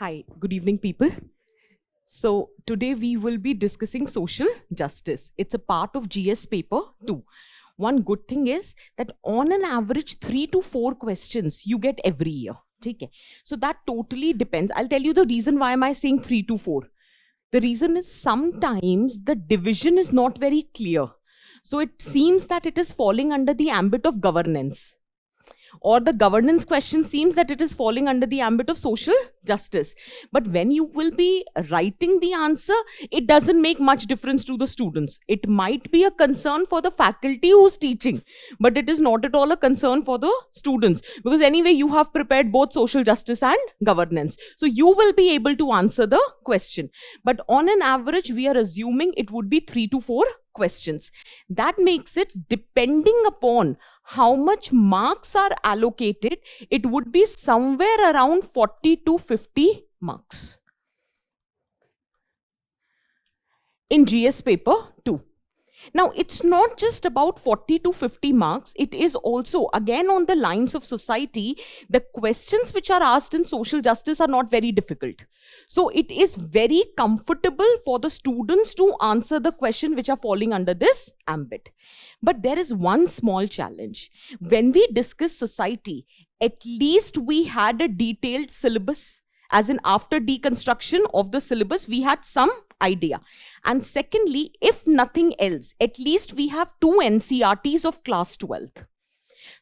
Hi, good evening, people. So today we will be discussing social justice. It's a part of GS paper 2. One good thing is that on an average 3 to 4 questions you get every year. Okay? So that totally depends. I'll tell you the reason why am I saying 3 to 4. The reason is sometimes the division is not very clear. So it seems that it is falling under the ambit of governance. Or the governance question seems that it is falling under the ambit of social justice. But when you will be writing the answer, it doesn't make much difference to the students. It might be a concern for the faculty who's teaching, but it is not at all a concern for the students. Because anyway, you have prepared both social justice and governance. So you will be able to answer the question. But on an average, we are assuming it would be 3 to 4 questions. That makes it, depending upon how much marks are allocated, it would be somewhere around 40 to 50 marks in GS paper 2. Now, it's not just about 40 to 50 marks. It is also, again, on the lines of society, the questions which are asked in social justice are not very difficult. So it is very comfortable for the students to answer the question which are falling under this ambit. But there is one small challenge. When we discuss society, at least we had a detailed syllabus, as in after deconstruction of the syllabus, we had some idea. And secondly, if nothing else, at least we have 2 NCERTs of class 12th.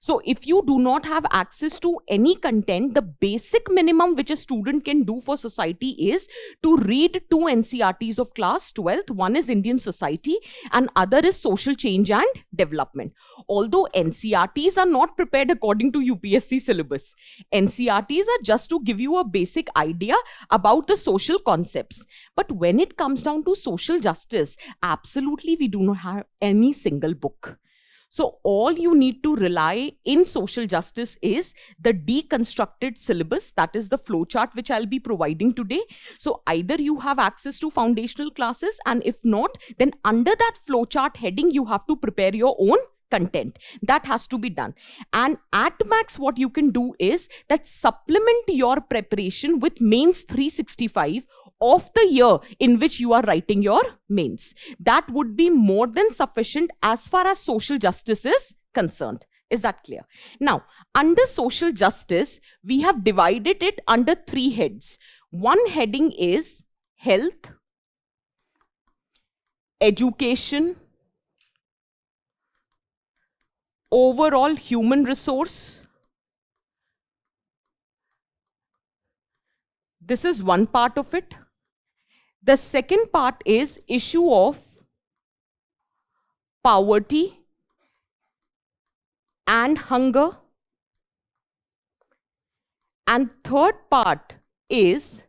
So if you do not have access to any content, the basic minimum which a student can do for society is to read 2 NCERTs of class 12th. One is Indian society and other is social change and development. Although NCERTs are not prepared according to UPSC syllabus. NCERTs are just to give you a basic idea about the social concepts. But when it comes down to social justice, absolutely we do not have any single book. So all you need to rely in social justice is the deconstructed syllabus, that is the flowchart which I'll be providing today. So either you have access to foundational classes, and if not, then under that flowchart heading, you have to prepare your own content. That has to be done. And at max, what you can do is that supplement your preparation with mains 365 of the year in which you are writing your mains. That would be more than sufficient as far as social justice is concerned. Is that clear? Now, under social justice, we have divided it under 3 heads. One heading is health, education, overall human resource. This is one part of it. The second part is issue of poverty and hunger. And third part is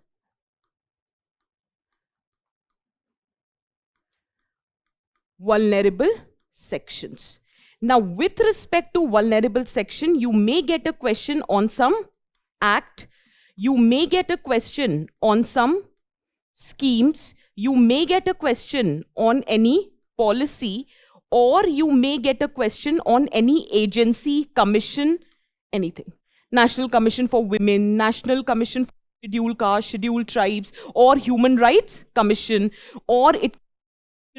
vulnerable sections. Now, with respect to vulnerable section, you may get a question on some act, you may get a question on some schemes, you may get a question on any policy, or you may get a question on any agency, commission, anything. National Commission for Women, National Commission for Scheduled Castes, Scheduled Tribes, or Human Rights Commission, or it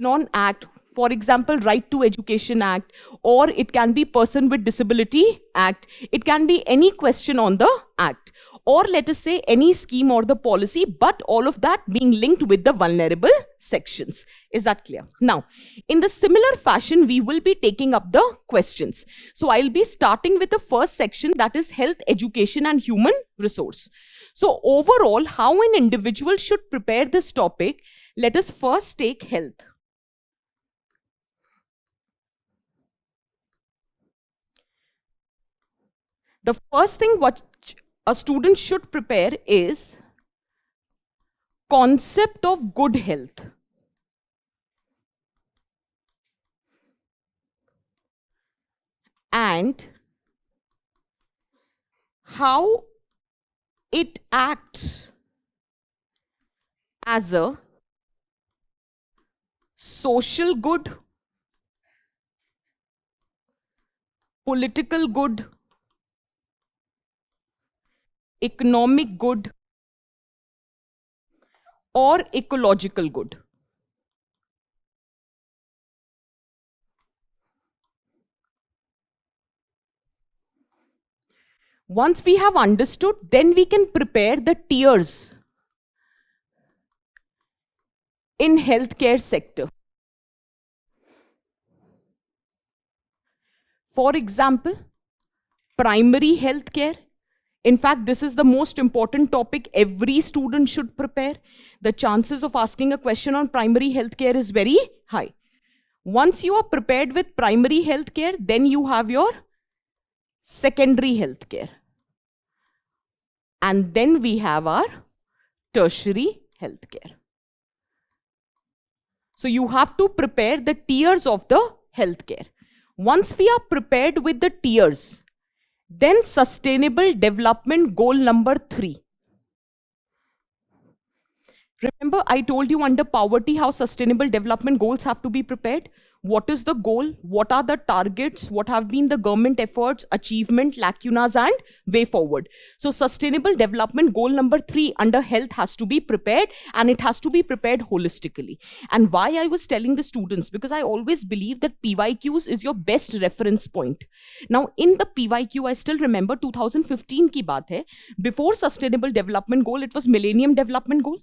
on act. For example, Right to Education Act, or it can be Person with Disability Act. It can be any question on the act. or let us say any scheme or the policy, but all of that being linked with the vulnerable sections. Is that clear? Now, in the similar fashion, we will be taking up the questions. So I'll be starting with the first section, that is health, education and human resource. So overall, how an individual should prepare this topic, let us first take health. The first thing what a student should prepare is concept of good health. And how it acts as a social good, political good, economic good, or ecological good. Once we have understood, then we can prepare the tiers in healthcare sector. For example, primary healthcare. In fact, this is the most important topic every student should prepare. The chances of asking a question on primary healthcare is very high. Once you are prepared with primary healthcare, then you have your secondary healthcare. And then we have our tertiary healthcare. So you have to prepare the tiers of the healthcare. Once we are prepared with the tiers, then sustainable development goal number 3. Remember, I told you under poverty how sustainable development goals have to be prepared. What is the goal? What are the targets? What have been the government efforts, achievement, lacunas, and way forward? So sustainable development goal number 3 under health has to be prepared, and it has to be prepared holistically. And why I was telling the students, because I always believe that PYQs is your best reference point. Now in the PYQ, I still remember 2015 ki baat hai. Before sustainable development goal, it was millennium development goal.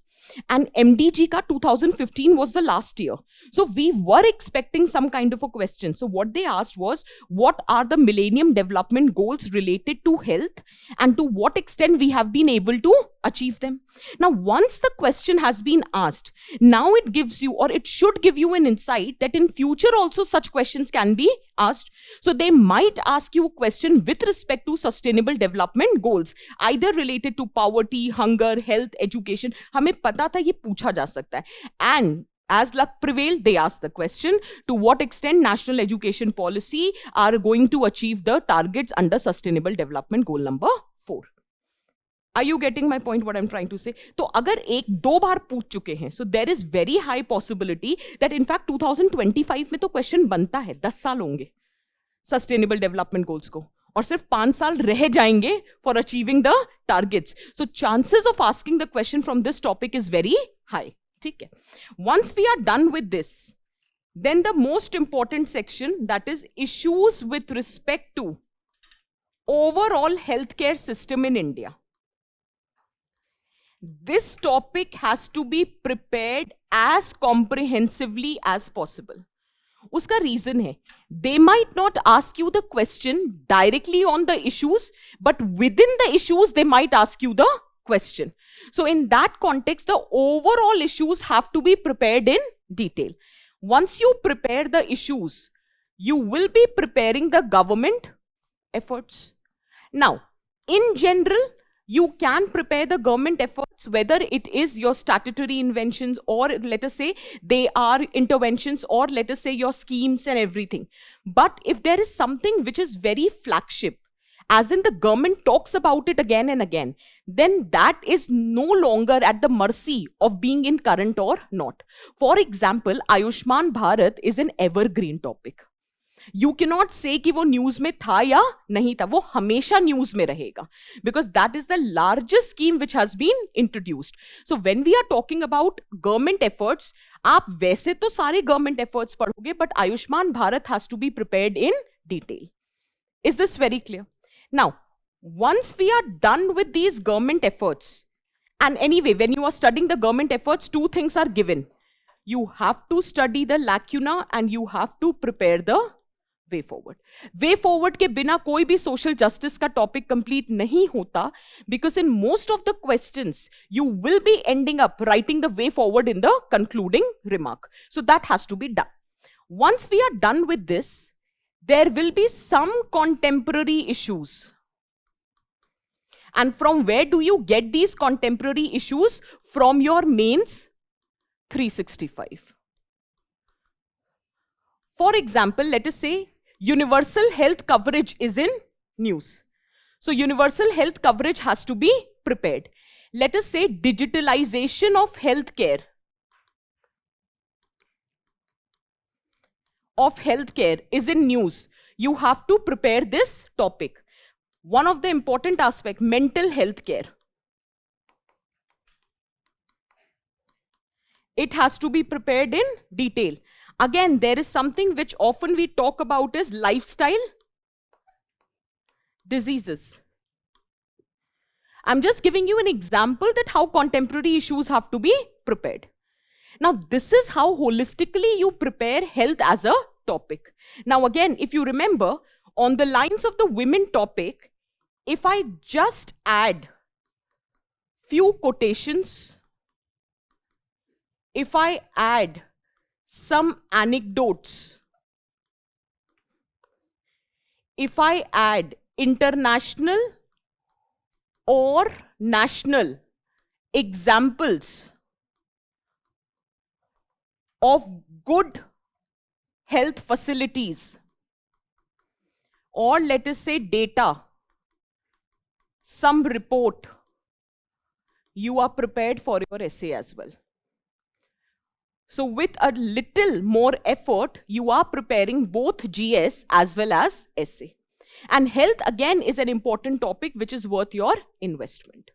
And MDG ka 2015 was the last year. So we were expecting some kind of a question. So what they asked was, what are the millennium development goals related to health, and to what extent we have been able to achieve them? Now, once the question has been asked, now it gives you, or it should give you, an insight that in future also such questions can be asked. So they might ask you a question with respect to sustainable development goals, either related to poverty, hunger, health, education. हमें पता था ये पूछा जा सकता है. And as luck prevailed, they asked the question, to what extent national education policy are going to achieve the targets under sustainable development goal number 4. Are you getting my point, what I'm trying to say? तो अगर एक दो बार पूछ चुके हैं, so there is very high possibility that in fact 2025 में तो question बनता है, 10 साल होंगे sustainable development goals को, और सिर्फ 5 साल रह जाएंगे for achieving the targets. So chances of asking the question from this topic is very high. ठीक है? Once we are done with this, then the most important section, that is issues with respect to overall healthcare system in India. This topic has to be prepared as comprehensively as possible. Uska reason hai, they might not ask you the question directly on the issues, but within the issues they might ask you the question. So in that context, the overall issues have to be prepared in detail. Once you prepare the issues, you will be preparing the government efforts. Now, in general, you can prepare the government efforts, whether it is your statutory inventions, or let us say they are interventions, or let us say your schemes and everything. But if there is something which is very flagship, as in the government talks about it again and again, then that is no longer at the mercy of being in current or not. For example, Ayushman Bharat is an evergreen topic. You cannot say कि वो news में था या नहीं था, वो हमेशा news में रहेगा, because that is the largest scheme which has been introduced. So when we are talking about government efforts, आप वैसे तो सारे government efforts पढ़ोगे, but Ayushman Bharat has to be prepared in detail. Is this very clear? Now, Once we are done with these government efforts, and anyway, when you are studying the government efforts, two things are given. You have to study the lacuna and you have to prepare the way forward. Way forward के बिना कोई भी social justice का topic complete नहीं होता, because in most of the questions you will be ending up writing the way forward in the concluding remark. So that has to be done. Once we are done with this, there will be some contemporary issues. And from where do you get these contemporary issues? From your mains 365. For example, let us say universal health coverage is in news. So universal health coverage has to be prepared. Let us say digitalization of healthcare. Is in news. You have to prepare this topic. One of the important aspects, mental health care. It has to be prepared in detail. Again, there is something which often we talk about is lifestyle diseases. I'm just giving you an example that how contemporary issues have to be prepared. Now, this is how holistically you prepare health as a topic. Now, again, if you remember, on the lines of the women topic, if I just add few quotations, if I add some anecdotes, if I add international or national examples of good health facilities, or let us say data, some report, you are prepared for your essay as well. So with a little more effort, you are preparing both GS as well as essay. And health again is an important topic which is worth your investment.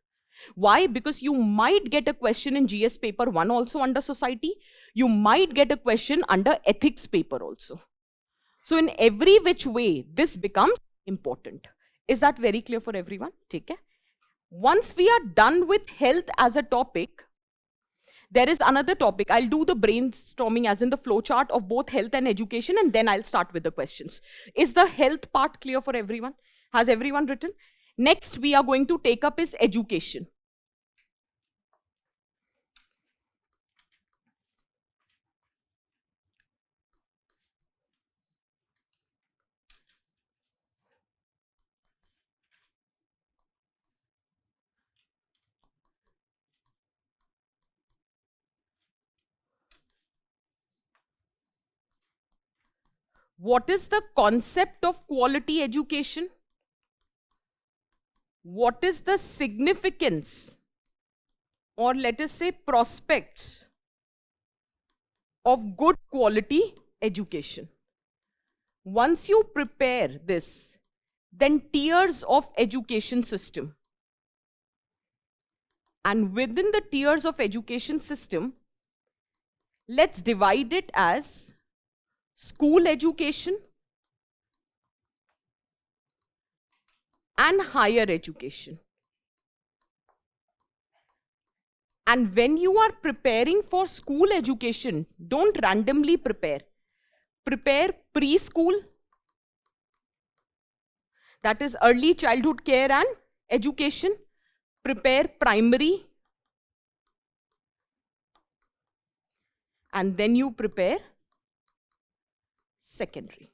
Why? Because you might get a question in GS paper 1 also under society. You might get a question under ethics paper also. So in every which way, this becomes important. Is that very clear for everyone? Okay. Once we are done with health as a topic, there is another topic. I'll do the brainstorming as in the flowchart of both health and education, and then I'll start with the questions. Is the health part clear for everyone? Has everyone written? Next, we are going to take up is education. What is the concept of quality education? What is the significance, or let us say prospects, of good quality education? Once you prepare this, then tiers of education system. And within the tiers of education system, let's divide it as school education and higher education. And when you are preparing for school education, don't randomly prepare. Prepare preschool, that is early childhood care and education. Prepare primary. And then you prepare secondary.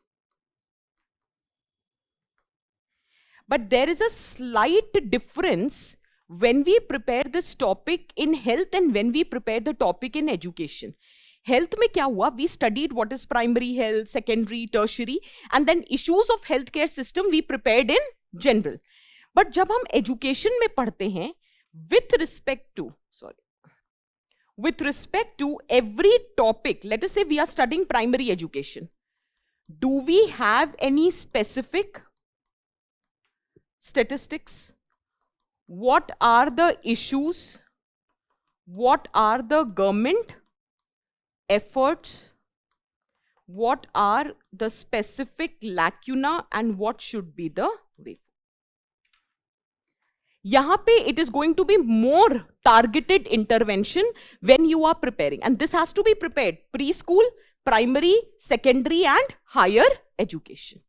But there is a slight difference when we prepare this topic in health and when we prepare the topic in education. Health में क्या हुआ? We studied what is primary health, secondary, tertiary, and then issues of healthcare system we prepared in general. But जब हम education में पढ़ते हैं, with respect to every topic, let us say we are studying primary education. Do we have any specific statistics? What are the issues? What are the government efforts? What are the specific lacuna and what should be the way? यहाँ पे it is going to be more targeted intervention when you are preparing, and this has to be prepared preschool, primary, secondary and higher education,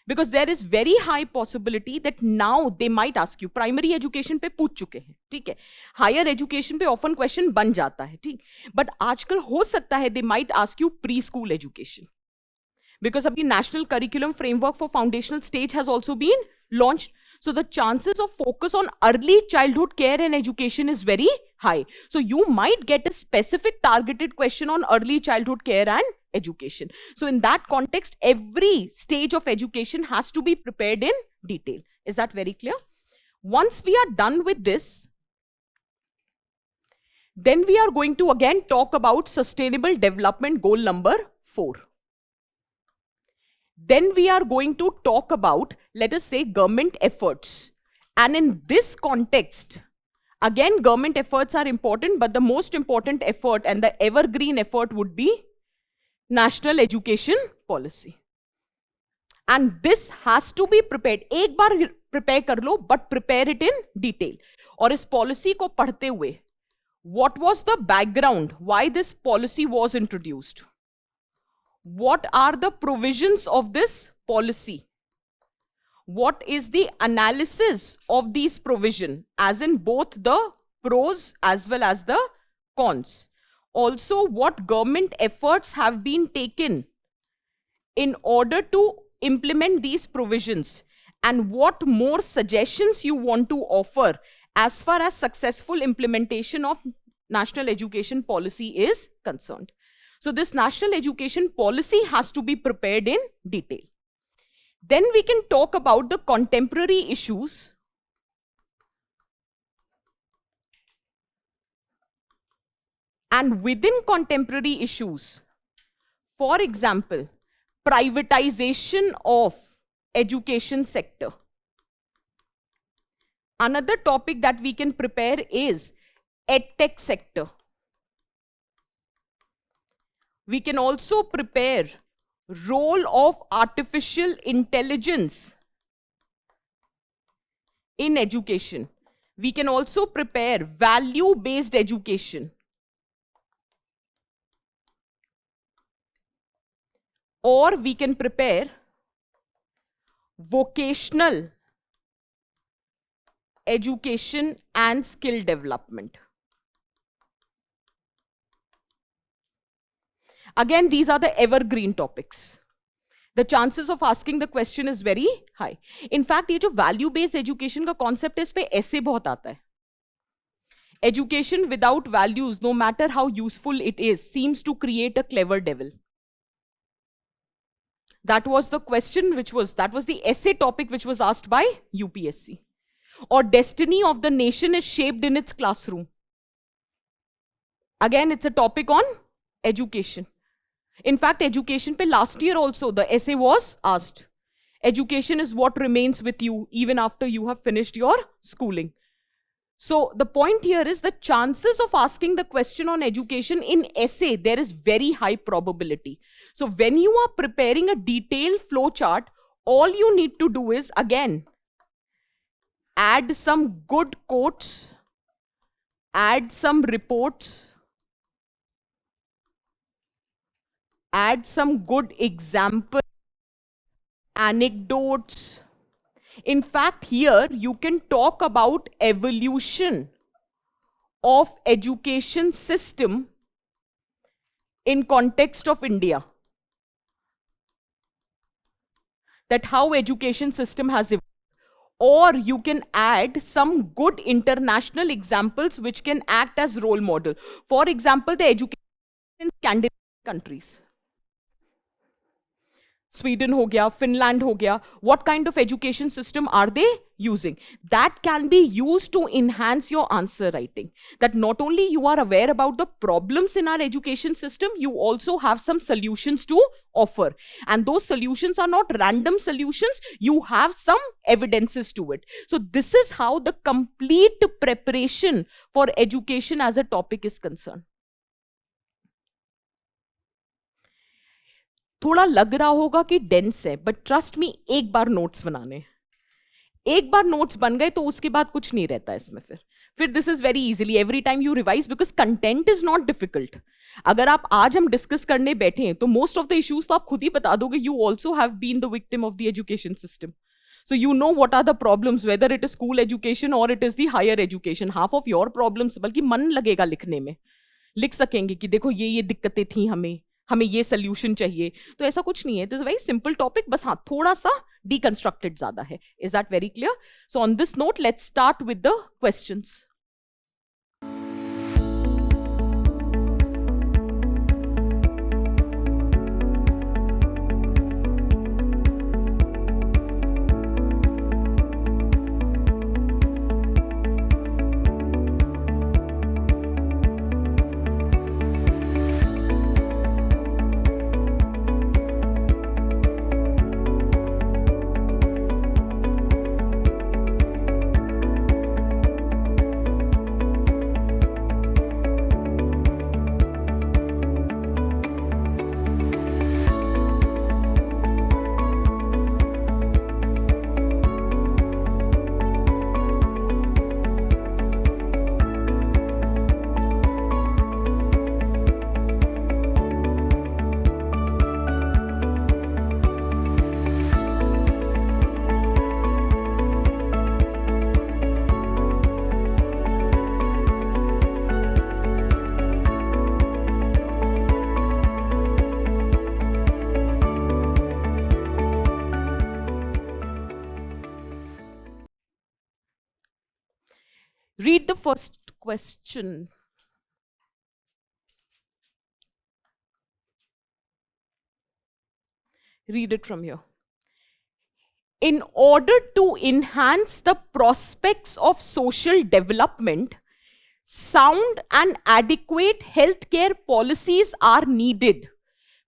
because there is very high possibility that now they might ask you. Primary education पे पूछ चुके हैं, ठीक है, higher education पे often question बन जाता है, ठीक, but आजकल हो सकता है they might ask you preschool education, because अभी national curriculum framework for foundational stage has also been launched. So the chances of focus on early childhood care and education is very high. So you might get a specific targeted question on early childhood care and education. So in that context, every stage of education has to be prepared in detail. Is that very clear? Once we are done with this, then we are going to again talk about sustainable development goal number 4. Then we are going to talk about, let us say, government efforts. And in this context, again, government efforts are important, but the most important effort and the evergreen effort would be national education policy. And this has to be prepared. एक बार prepare कर लो, but prepare it in detail. और इस policy को पढ़ते हुए, what was the background? Why this policy was introduced? What are the provisions of this policy? What is the analysis of these provisions, as in both the pros as well as the cons? Also, what government efforts have been taken in order to implement these provisions, and what more suggestions you want to offer as far as successful implementation of national education policy is concerned. So this national education policy has to be prepared in detail. Then we can talk about the contemporary issues. And within contemporary issues, for example, privatization of education sector. Another topic that we can prepare is EdTech sector. We can also prepare role of artificial intelligence in education. We can also prepare value-based education. Or we can prepare vocational education and skill development. Again, these are the evergreen topics. The chances of asking the question is very high. In fact, ये जो value-based education का concept है, इस पे ऐसे बहुत आता है. Education without values, no matter how useful it is, seems to create a clever devil. That was the question that was the essay topic which was asked by UPSC. Or destiny of the nation is shaped in its classroom. Again, it's a topic on education. In fact, education pe last year also the essay was asked. Education is what remains with you even after you have finished your schooling. So the point here is the chances of asking the question on education in essay, there is very high probability. So when you are preparing a detailed flow chart, all you need to do is, again, add some good quotes, add some reports, add some good examples, anecdotes. In fact, here you can talk about evolution of education system in context of India. That how education system has evolved. Or you can add some good international examples which can act as role model. For example, the education in Scandinavian countries. Sweden ho gaya, Finland ho gaya. What kind of education system are they using? That can be used to enhance your answer writing. That not only you are aware about the problems in our education system, you also have some solutions to offer. And those solutions are not random solutions, you have some evidences to it. So this is how the complete preparation for education as a topic is concerned. थोड़ा लग रहा होगा कि dense है, but trust me, एक बार notes बनाने. एक बार notes बन गए तो उसके बाद कुछ नहीं रहता इसमें। फिर this is very easily every time you revise, because content is not difficult. अगर आप आज हम डिस्कस करने बैठे हैं तो मोस्ट ऑफ द इश्यूज तो आप खुद ही बता दोगे। You also have been the victim of the education system, so you know what are the problems, whether it is school education or it is the higher education. Half of your problems, बल्कि मन लगेगा लिखने में, लिख सकेंगे कि देखो ये दिक्कतें थी, हमें ये सोल्यूशन चाहिए। तो ऐसा कुछ नहीं है, it is very simple topic, बस हाँ थोड़ा सा डिकंस्ट्रक्टेड ज्यादा है। Is that very clear? So on this note let's start with the questions. Read the first question. Read it from here. In order to enhance the prospects of social development, sound and adequate healthcare policies are needed,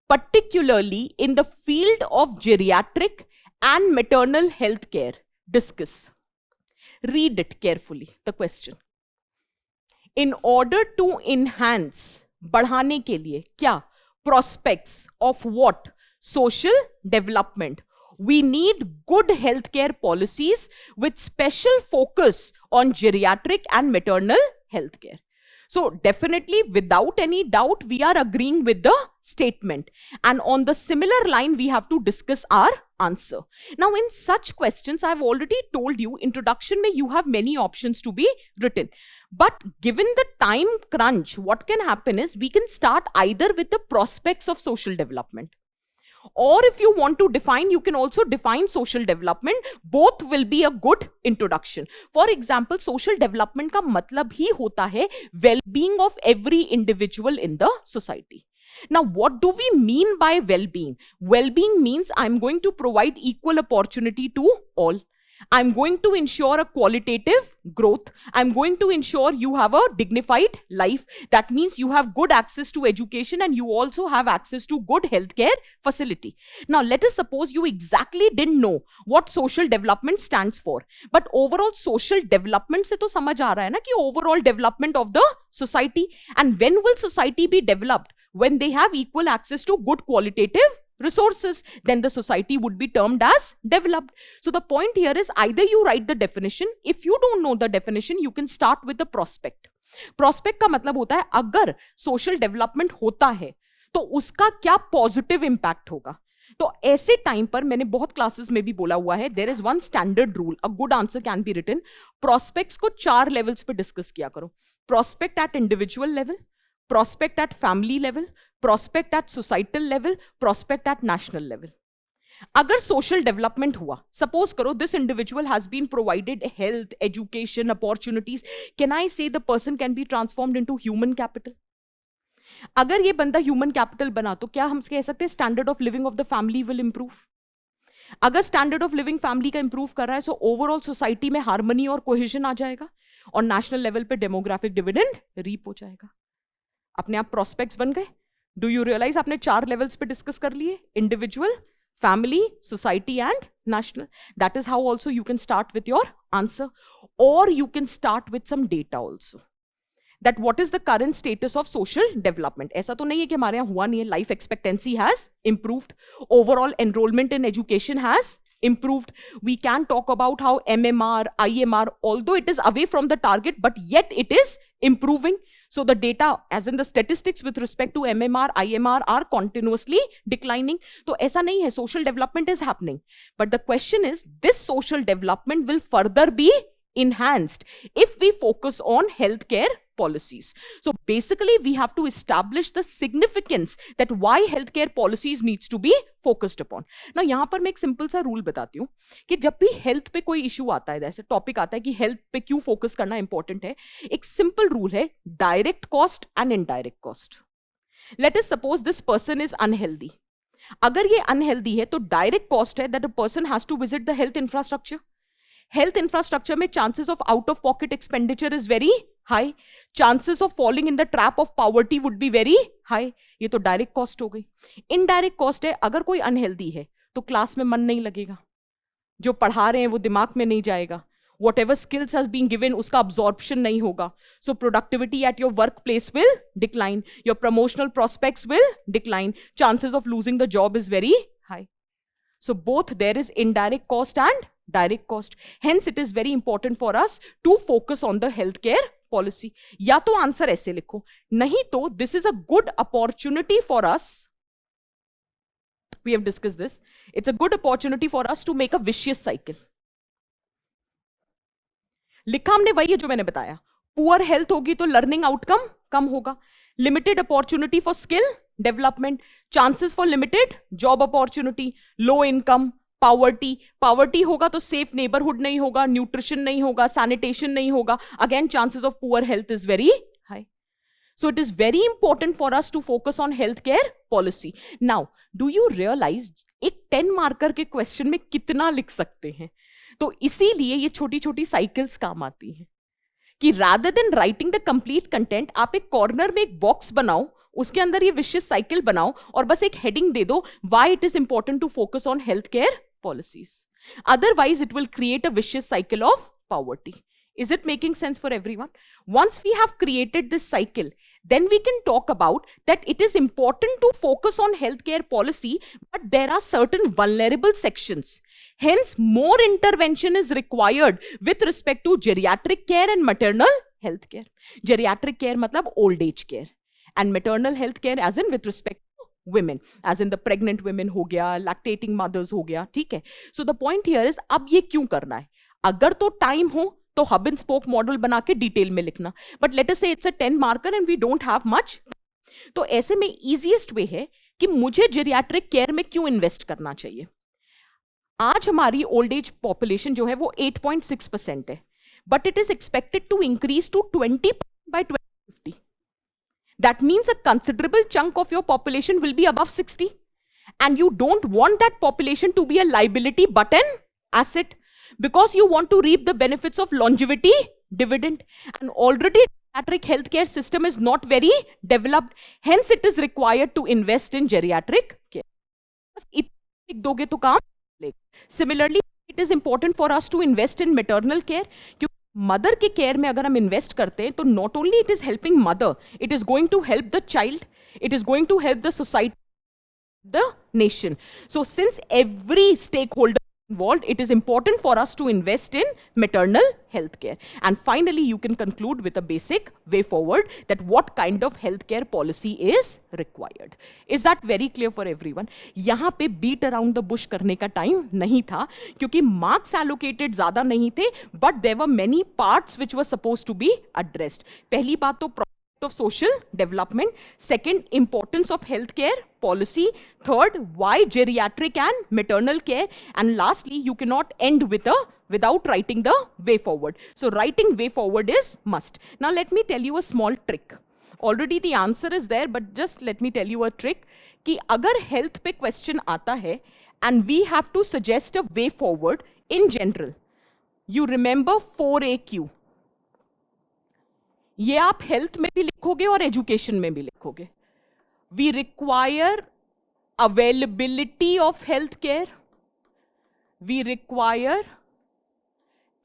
particularly in the field of geriatric and maternal healthcare. Discuss. Read it carefully, the question. In order to enhance, बढ़ाने के लिए क्या? Prospects of what? Social development. We need good healthcare policies with special focus on geriatric and maternal healthcare. So definitely, without any doubt, we are agreeing with the statement. And on the similar line, we have to discuss our answer. Now, in such questions, I've already told you, introduction mein you have many options to be written. But given the time crunch, what can happen is we can start either with the prospects of social development. Or if you want to define, you can also define social development. Both will be a good introduction. For example, social development का मतलब ही होता है well-being of every individual in the society. Now, what do we mean by well-being? Well-being means I'm going to provide equal opportunity to all. I'm going to ensure a qualitative growth. I'm going to ensure you have a dignified life. That means you have good access to education and you also have access to good healthcare facility. Now, let us suppose you exactly didn't know what social development stands for. But overall social development से तो समझ आ रहा है ना कि overall development of the society. And when will society be developed? When they have equal access to good qualitative resources, then the society would be termed as developed. So the point here is either you write the definition. If you don't know the definition, you can start with the prospect. Prospect का मतलब होता है अगर social development होता है तो उसका क्या पॉजिटिव इंपैक्ट होगा। तो ऐसे टाइम पर मैंने बहुत क्लासेस में भी बोला हुआ है, there is one standard rule, a good answer can be written. Prospects को 4 लेवल्स पे डिस्कस किया करो। Prospect at individual level, prospect at family level, prospect at societal level, prospect at national level. अगर social development हुआ, suppose करो this individual has been provided health, education, opportunities, can I say the person can be transformed into human capital? अगर ये बंदा human capital बना तो क्या हम कह सकते हैं standard of living of the family will improve? अगर स्टैंडर्ड ऑफ लिविंग फैमिली का इंप्रूव कर रहा है, सो ओवरऑल सोसाइटी में हार्मनी और कोहेजन आ जाएगा और नेशनल लेवल पे डेमोग्राफिक डिविडेंड रीप हो जाएगा। अपने आप प्रोस्पेक्ट्स बन गए। डू यू रियलाइज आपने 4 लेवल्स पे डिस्कस कर लिए, individual, family, society and national. That is how also you can start with your answer, or you can start with some data also. That what is the current status of social development. ऐसा तो नहीं है कि हमारे यहाँ हुआ नहीं है, life expectancy has improved, overall enrollment in education has improved. We can talk about how MMR, IMR, although it is away from the target, but yet it is improving. So the data, as in the statistics with respect to MMR, IMR are continuously declining. So ऐसा नहीं है, social development is happening. But the question is, this social development will further be enhanced if we focus on healthcare policies. So basically, we have to establish the significance that why healthcare policies needs to be focused upon. Now, यहाँ पर मैं एक simple सा rule बताती हूँ कि जब भी हेल्थ पे कोई इशू आता है, जैसे टॉपिक आता है कि हेल्थ पे क्यों फोकस करना इंपॉर्टेंट है, एक सिंपल रूल है, direct cost and indirect cost. Let us suppose this person is unhealthy. अगर ये अनहेल्दी है तो डायरेक्ट कॉस्ट है that a person has to visit the health infrastructure. Health infrastructure में chances of out of pocket expenditure is very high. Chances of falling in the trap of poverty would be very high. ये तो direct cost हो गई. Indirect cost है, अगर कोई unhealthy है तो क्लास में मन नहीं लगेगा, जो पढ़ा रहे हैं वो दिमाग में नहीं जाएगा, whatever skills has been given उसका absorption नहीं होगा. So productivity at your workplace will decline, your promotional prospects will decline, chances of losing the job is very high. So both there is indirect cost and direct cost. Hence it is very important for us to focus on the healthcare policy. या तो answer ऐसे लिखो, नहीं तो this is a good opportunity for us. We have discussed this. It's a good opportunity for us to make a vicious cycle. लिखा हमने वही है जो मैंने बताया. पुअर हेल्थ होगी तो लर्निंग आउटकम कम होगा. Limited opportunity for skill development, chances for limited job opportunity, low income, poverty होगा तो सेफ नेबरहुड नहीं होगा, न्यूट्रिशन नहीं होगा, सैनिटेशन नहीं होगा, again chances of poor health is very high. So it is very important for us to focus on healthcare policy. Now, do you realize एक 10 marker के क्वेश्चन में कितना लिख सकते हैं? तो इसीलिए ये छोटी छोटी साइकिल्स काम आती हैं कि rather than writing the complete content, आप एक कॉर्नर में एक बॉक्स बनाओ, उसके अंदर ये विशियस साइकिल बनाओ और बस एक हेडिंग दे दो, why it is important to focus on healthcare policies. Otherwise, it will create a vicious cycle of poverty. Is it making sense for everyone? Once we have created this cycle, then we can talk about that it is important to focus on healthcare policy, but there are certain vulnerable sections. Hence, more intervention is required with respect to geriatric care and maternal health care. Geriatric care matlab old age care, and maternal health care as in with respect to women, as in the pregnant women हो गया, lactating mothers हो गया, ठीक है. So the point here is, अब ये क्यों करना है? अगर तो टाइम हो तो हब एंड स्पोक मॉडल बना के डिटेल में लिखना, but let us say it's a 10 marker and we don't have much. तो ऐसे में इजीएस्ट वे है कि मुझे जेरियाट्रिक केयर में क्यों इन्वेस्ट करना चाहिए. आज हमारी ओल्ड एज पॉपुलेशन जो है वो 8.6% है, but it is expected to increase to 20 by 2050. That means a considerable chunk of your population will be above 60, and you don't want that population to be a liability but an asset, because you want to reap the benefits of longevity dividend, and already geriatric healthcare system is not very developed. Hence it is required to invest in geriatric care. इतना दोगे तो काम लेगा. Similarly, it is important for us to invest in maternal care, क्योंकि mother के care में अगर हम इन्वेस्ट करते हैं तो not only it is helping mother, it is going to help the child, it is going to help the society, the nation. So since every stakeholder involved, it is important for us to invest in maternal health care. And finally, you can conclude with a basic way forward that what kind of healthcare policy is required. Is that very clear for everyone? यहाँ पे beat around the bush करने का time नहीं था, क्योंकि marks allocated ज़्यादा नहीं थे, but there were many parts which were supposed to be addressed. पहली बात तो of social development, second, importance of healthcare policy, third, why geriatric and maternal care, and lastly, you cannot end without writing the way forward. So writing way forward is must. Now let me tell you a small trick. Already the answer is there, but just let me tell you a trick कि अगर health पे question आता है and we have to suggest a way forward in general, you remember 4AQ. ये आप health में भी लिखोगे और एजुकेशन में भी लिखोगे. We require availability of health care, we require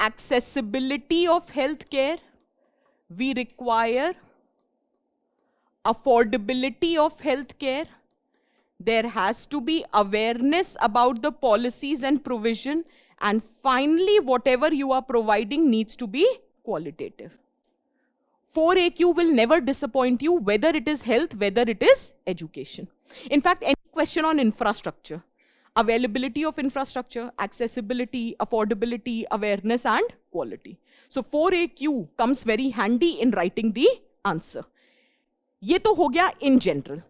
accessibility of health care, we require affordability of health care, there has to be awareness about the policies and provision, and finally whatever you are providing needs to be qualitative. 4AQ will never disappoint you, whether it is health, whether it is education. In fact, any question on infrastructure, availability of infrastructure, accessibility, affordability, awareness, and quality. So 4AQ comes very handy in writing the answer. ये तो हो गया in general.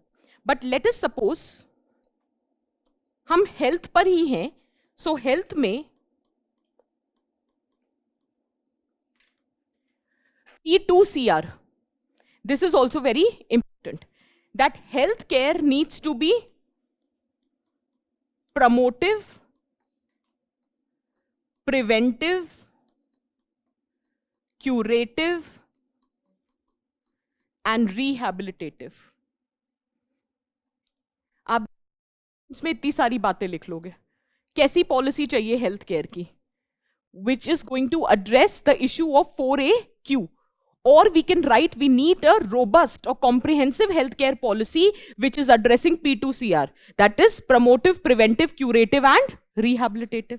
But let us suppose हम health पर ही हैं. So health में P2CR. This is also very important. That healthcare needs to be promotive, preventive, curative, and rehabilitative. आप इसमें इतनी सारी बातें लिख लोगे. कैसी पॉलिसी चाहिए हेल्थ केयर की, which is going to address the issue of 4AQ. Or we can write, we need a robust or comprehensive healthcare policy which is addressing P2CR. That is promotive, preventive, curative, and rehabilitative.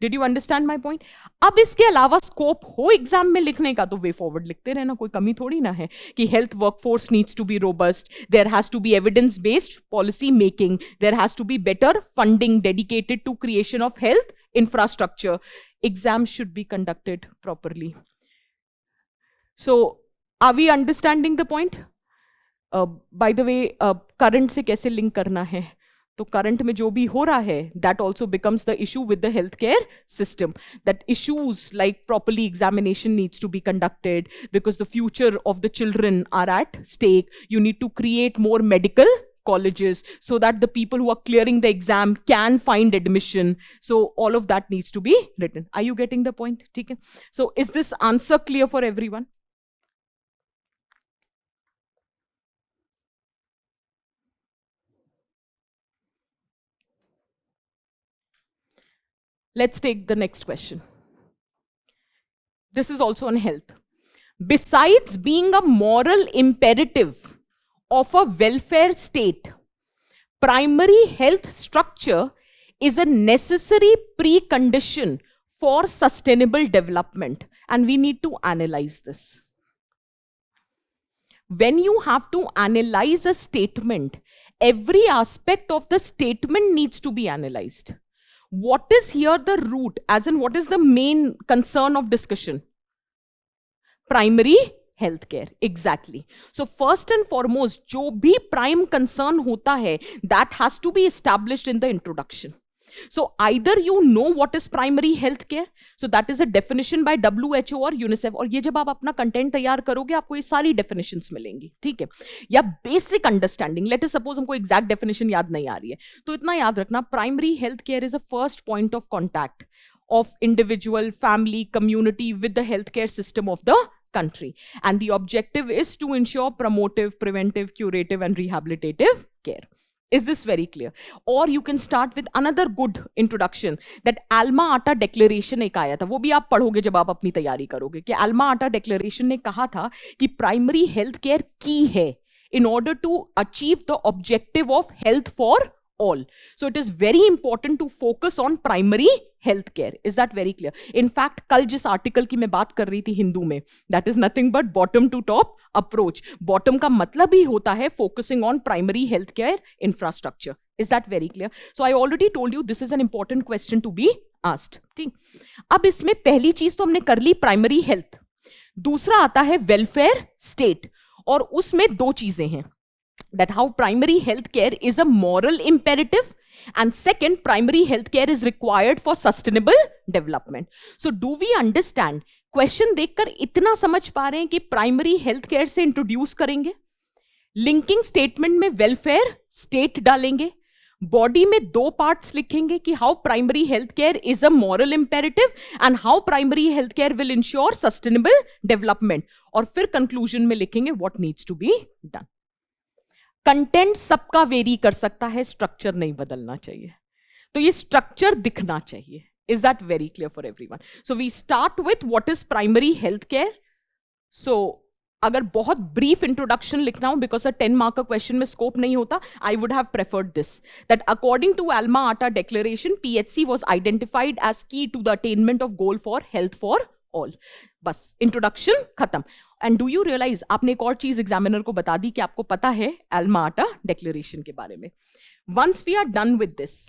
Did you understand my point? अब इसके अलावा scope हो exam में लिखने का तो way forward लिखते रहना, कोई कमी थोड़ी ना है कि health workforce needs to be robust, there has to be evidence based policy making, there has to be better funding dedicated to creation of health infrastructure. Exams should be conducted properly. So, are we understanding the point? By the way, current से कैसे link करना है? तो current में जो भी हो रहा है, that also becomes the issue with the healthcare system. That issues like properly examination needs to be conducted because the future of the children are at stake. You need to create more medical colleges so that the people who are clearing the exam can find admission. So all of that needs to be written. Are you getting the point? Okay. So is this answer clear for everyone? Let's take the next question. This is also on health. Besides being a moral imperative of a welfare state, primary health structure is a necessary precondition for sustainable development, and we need to analyze this. When you have to analyze a statement, every aspect of the statement needs to be analyzed. What is here the root, as in what is the main concern of discussion? Primary healthcare. Exactly. So first and foremost, जो भी prime concern होता है, that has to be established in the introduction. So either you know what is primary health care, so that is a definition by WHO or UNICEF, और ये जब आप अपना content तैयार करोगे आपको ये सारी definitions मिलेंगी, ठीक है? या basic understanding, let us suppose हमको exact definition याद नहीं आ रही है, तो इतना याद रखना, primary health care is a first point of contact of individual, family, community with the healthcare system of the country, and the objective is to ensure promotive, preventive, curative, and rehabilitative care. Is this very clear? Or you can start with another good introduction, that Alma Ata Declaration एक आया था, वो भी आप पढ़ोगे जब आप अपनी तैयारी करोगे, कि Alma Ata Declaration ने कहा था कि primary health care की है in order to achieve the objective of health for all. So it is very important to focus on primary health care. Is that very clear? In fact, कल जिस article की मैं बात कर रही थी हिंदू में, that is nothing but bottom to top approach. Bottom का मतलब ही होता है focusing on primary healthcare infrastructure. Is that very clear? So I already told you this is an important question to be asked. ठीक. अब इसमें पहली चीज तो हमने कर ली primary health. दूसरा आता है welfare state, और उसमें दो चीजें हैं. That how primary healthcare is a moral imperative, and second, primary healthcare is required for sustainable development. So do we understand? Question देखकर इतना समझ पा रहे हैं कि primary healthcare से introduce करेंगे, linking statement में welfare state डालेंगे, body में दो parts लिखेंगे कि how primary healthcare is a moral imperative and how primary healthcare will ensure sustainable development, और फिर conclusion में लिखेंगे what needs to be done. Content सबका वेरी कर सकता है, स्ट्रक्चर नहीं बदलना चाहिए, तो ये स्ट्रक्चर दिखना चाहिए. Is that very clear for everyone? So we start with what is primary health care. So अगर बहुत ब्रीफ इंट्रोडक्शन लिखना हो, बिकॉज 10 मार्क का क्वेश्चन में स्कोप नहीं होता, I would have preferred this, that according to Alma Ata declaration PHC was identified as key to the attainment of goal for health for all. बस introduction खत्म. And do you realize, आपने एक और चीज examiner को बता दी कि आपको पता है अल्मा आटा डिक्लेरेशन के बारे में. Once we are done with this,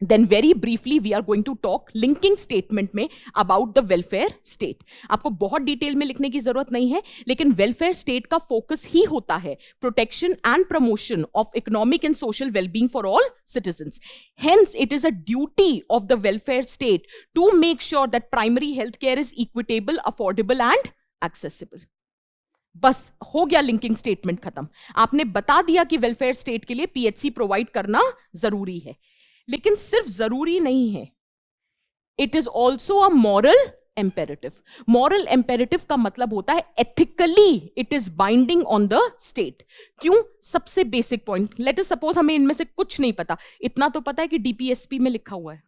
then very briefly we are going to talk linking statement में about the welfare state. आपको बहुत डिटेल में लिखने की जरूरत नहीं है, लेकिन वेलफेयर स्टेट का फोकस ही होता है protection and promotion of economic and social wellbeing for all citizens. Hence it is a duty of the welfare state to make sure that primary health care is equitable, affordable and accessible. बस हो गया linking statement खत्म. आपने बता दिया कि welfare state के लिए पीएचसी प्रोवाइड करना जरूरी है, लेकिन सिर्फ जरूरी नहीं है, it is also a moral imperative. Moral imperative का मतलब होता है ethically it is binding on the state. क्यों? सबसे basic point, late us suppose हमें इनमें से कुछ नहीं पता, इतना तो पता है कि डीपीएसपी में लिखा हुआ है,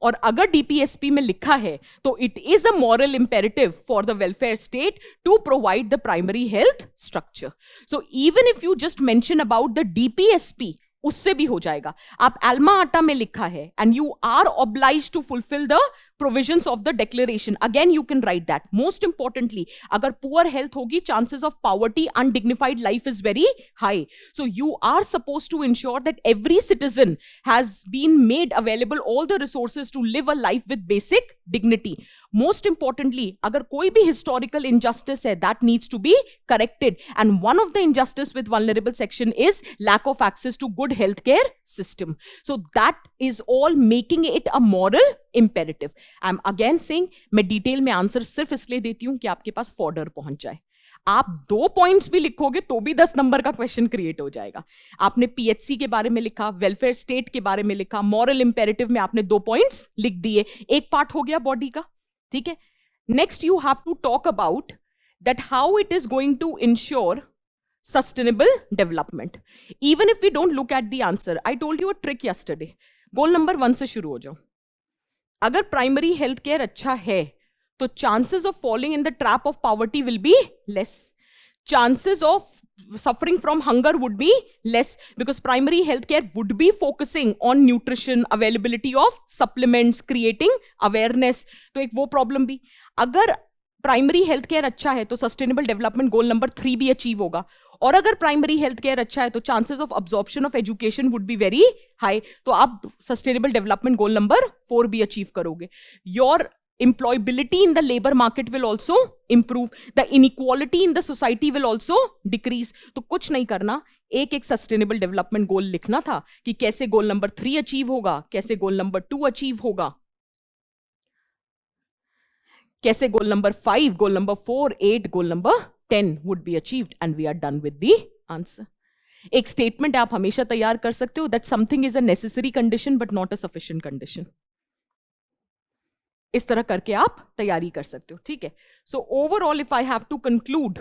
और अगर डीपीएसपी में लिखा है तो it is a moral imperative for the welfare state to provide the primary health structure. So even if you just mention about the DPSP, उससे भी हो जाएगा. आप अल्मा आटा में लिखा है and you are oblige to fulfil the provisions of the declaration, again you can write that. Most importantly, अगर poor health होगी, chances of poverty, undignified life is very high. So you are supposed to ensure that every citizen has been made available all the resources to live a life with basic dignity. Most importantly, अगर कोई भी historical injustice है, that needs to be corrected. And one of the injustice with vulnerable section is lack of access to good healthcare system. So that is all making it a moral imperative. I'm again saying, मैं detail में answer सिर्फ इसलिए देती हूं कि आपके पास fodder पहुंच जाए. आप 2 पॉइंट्स भी लिखोगे तो भी 10 नंबर का क्वेश्चन क्रिएट हो जाएगा. आपने पीएचसी के बारे में लिखा, वेलफेयर स्टेट के बारे में लिखा, मॉरल इंपेरेटिव में आपने 2 पॉइंट्स लिख दिए, एक पार्ट हो गया बॉडी का. ठीक है, next you have to talk about that how it is going to ensure sustainable development. Even if we don't look at the answer, I told you a trick yesterday. Goal number 1 से शुरू हो जाओ. अगर primary health care अच्छा है तो chances of falling in the trap of poverty will be less. Chances of suffering from hunger would be less, because primary healthcare would be focusing on nutrition, availability of supplements, creating awareness. तो एक वो problem भी. अगर primary health care अच्छा है तो sustainable development goal number 3 भी achieve होगा. और अगर प्राइमरी हेल्थ केयर अच्छा है तो chances of absorption of education would be very high. तो आप सस्टेनेबल डेवलपमेंट गोल नंबर 4 भी अचीव करोगे. Your employability in the labor market will also improve. The inequality in the society will also decrease. तो कुछ नहीं करना, एक एक सस्टेनेबल डेवलपमेंट गोल लिखना था कि कैसे गोल नंबर 3 अचीव होगा, कैसे गोल नंबर 2 अचीव होगा, कैसे goal number 5, goal number 4, 8, goal number 10 would be achieved, and we are done with the answer. एक स्टेटमेंट आप हमेशा तैयार कर सकते हो, that something is a necessary condition but not a sufficient condition. इस तरह करके आप तैयारी कर सकते हो. ठीक है, so overall if I have to conclude,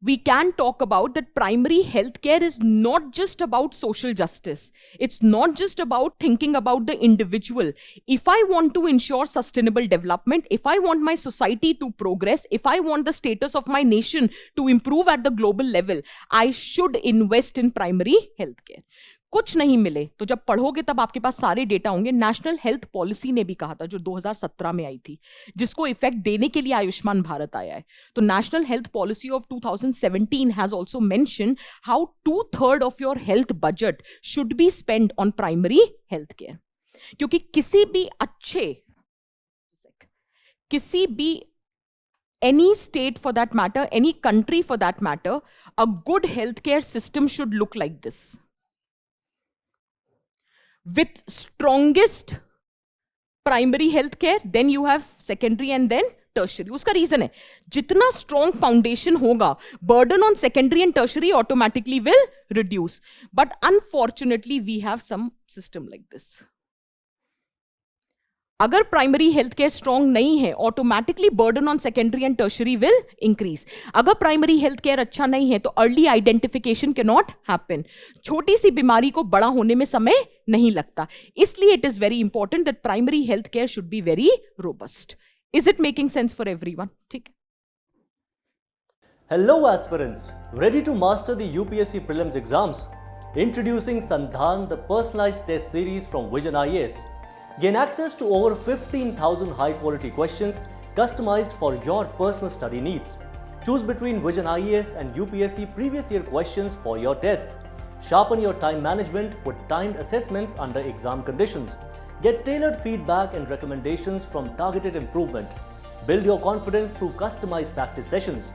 we can talk about that primary health care is not just about social justice. It's not just about thinking about the individual. If I want to ensure sustainable development, if I want my society to progress, if I want the status of my nation to improve at the global level, I should invest in primary health care. कुछ नहीं मिले तो जब पढ़ोगे तब आपके पास सारे data होंगे. नेशनल हेल्थ पॉलिसी ने भी कहा था, जो 2017 में आई थी, जिसको इफेक्ट देने के लिए आयुष्मान भारत आया है. तो national health policy of 2017 has also mentioned how 2/3 of your health budget should be spend on primary health care. क्योंकि किसी भी any state for that matter, any country for that matter, a good healthcare system should look like this. With strongest primary health care, then you have secondary and then tertiary. उसका reason है, जितना strong foundation होगा, burden on secondary and tertiary automatically will reduce. But unfortunately, we have some system like this. अगर primary health care strong नहीं है, automatically burden on secondary and tertiary will increase. अगर primary health care अच्छा नहीं है तो early identification can not happen. छोटी सी बीमारी को बड़ा होने में समय नहीं लगता. इसलिए it is very important that primary health care should be very robust. Is it making sense for everyone? ठीक है. Hello aspirants, ready to master the UPSC prelims exams? Introducing Sandhan, the personalized test series from Vision IAS. Gain access to over 15,000 high quality questions customized for your personal study needs. Choose between Vision IAS and UPSC previous year questions for your tests. Sharpen your time management with timed assessments under exam conditions. Get tailored feedback and recommendations from targeted improvement. Build your confidence through customized practice sessions.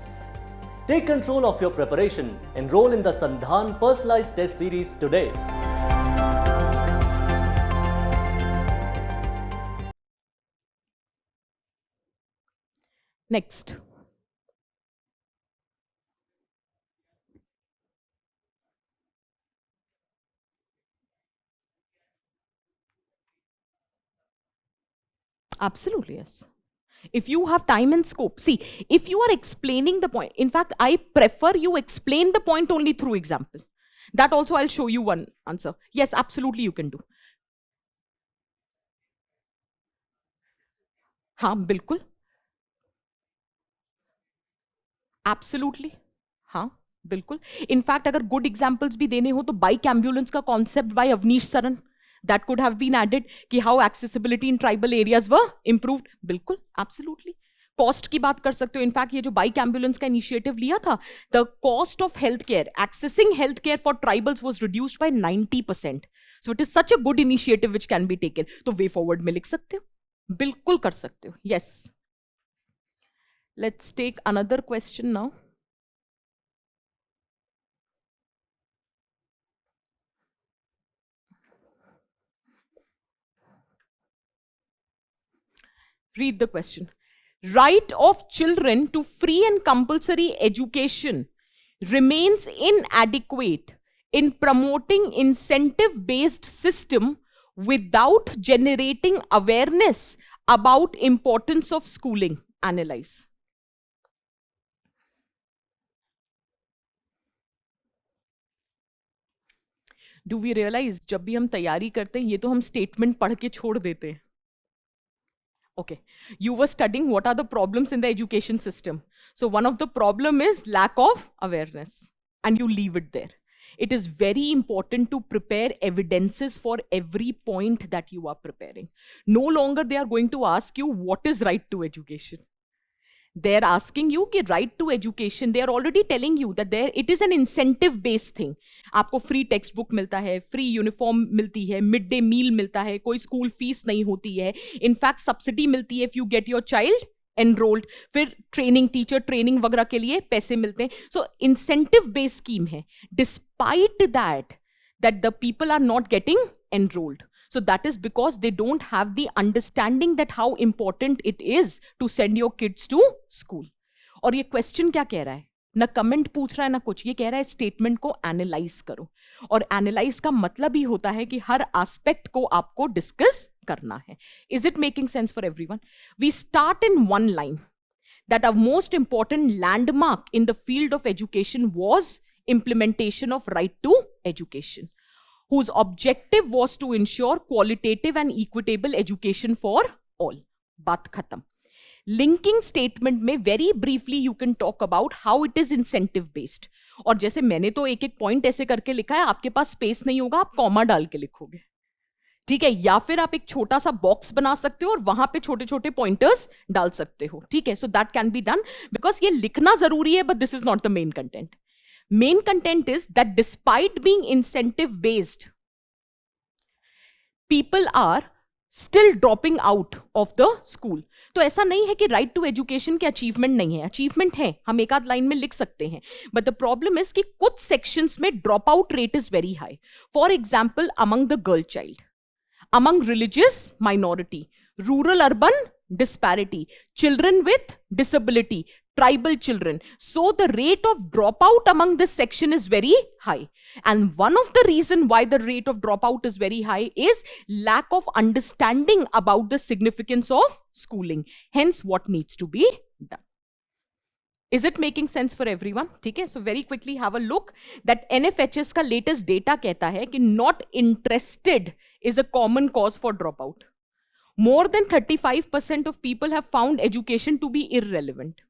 Take control of your preparation. Enroll in the Sandhan Personalized Test Series today. Next. Absolutely, yes. If you have time and scope, see, if you are explaining the point, in fact, I prefer you explain the point only through example. That also I'll show you one answer. Yes, absolutely you can do. हाँ बिल्कुल, absolutely, हाँ बिल्कुल. In fact अगर good examples भी देने हो तो bike ambulance का concept by Avneesh Saran, that could have been added कि how accessibility in tribal areas were improved. बिल्कुल, एब्सोल्युटली. कॉस्ट की बात कर सकते हो. इनफैक्ट ये जो बाइक एम्बुलेंस का इनिशिएटिव लिया था, the cost of health care, accessing health care for tribals was reduced by 90%. So it is such a good initiative which can be taken. तो वे फॉरवर्ड में लिख सकते हो, बिल्कुल कर सकते हो. Yes, let's take another question now. Read the question. Right of children to free and compulsory education remains inadequate in promoting incentive-based system without generating awareness about importance of schooling. Analyze. Do we realize जब भी हम तैयारी करते हैं ये तो हम statement पढ़ के छोड़ देते हैं. Okay, you were studying what are the problems in the education system. So one of the problem is lack of awareness, and you leave it there. It is very important to prepare evidences for every point that you are preparing. No longer they are going to ask you what is right to education. They're asking you कि right to education, they are already telling you that there it is an incentive based thing. आपको free textbook मिलता है, free uniform मिलती है, midday meal मिलता है, कोई school fees नहीं होती है, in fact subsidy मिलती है if you get your child enrolled, फिर training, teacher training वगैरह के लिए पैसे मिलते हैं. So incentive based scheme है. Despite that the people are not getting enrolled. So that is because they don't have the understanding that how important it is to send your kids to school. और ये question क्या कह रहा है? ना comment पूछ रहा है ना कुछ, ये कह रहा है स्टेटमेंट को एनालाइज करो. और एनालाइज का मतलब ही होता है कि हर एस्पेक्ट को आपको डिस्कस करना है. Is it making sense for everyone? We start in one line that our most important landmark in the field of education was implementation of right to education, whose objective was to ensure qualitative and equitable education for all. Baat khatam. Linking statement में very briefly you can talk about how it is incentive based. और जैसे मैंने तो एक एक point ऐसे करके लिखा है, आपके पास स्पेस नहीं होगा, आप कॉमा डाल के लिखोगे, ठीक है, या फिर आप एक छोटा सा बॉक्स बना सकते हो और वहां पे छोटे छोटे पॉइंटर्स डाल सकते हो, ठीक है. So that can be done because ये लिखना जरूरी है, but this is not the main content. Main content is that despite being incentive based, people are still dropping out of the school. तो ऐसा नहीं है कि राइट टू एजुकेशन के अचीवमेंट नहीं है, अचीवमेंट है, हम एक आध लाइन में लिख सकते हैं, बट द प्रॉब्लम इज कि कुछ सेक्शंस में drop out rate is very high. For example among the girl child, among religious minority, rural urban disparity, children with disability, tribal children. So the rate of dropout among this section is very high. And one of the reason why the rate of dropout is very high is lack of understanding about the significance of schooling. Hence what needs to be done. Is it making sense for everyone? ठीक है, so very quickly have a look that NFHS का latest data कहता है कि not interested is a common cause for dropout. More than 35% of people have found education to be irrelevant.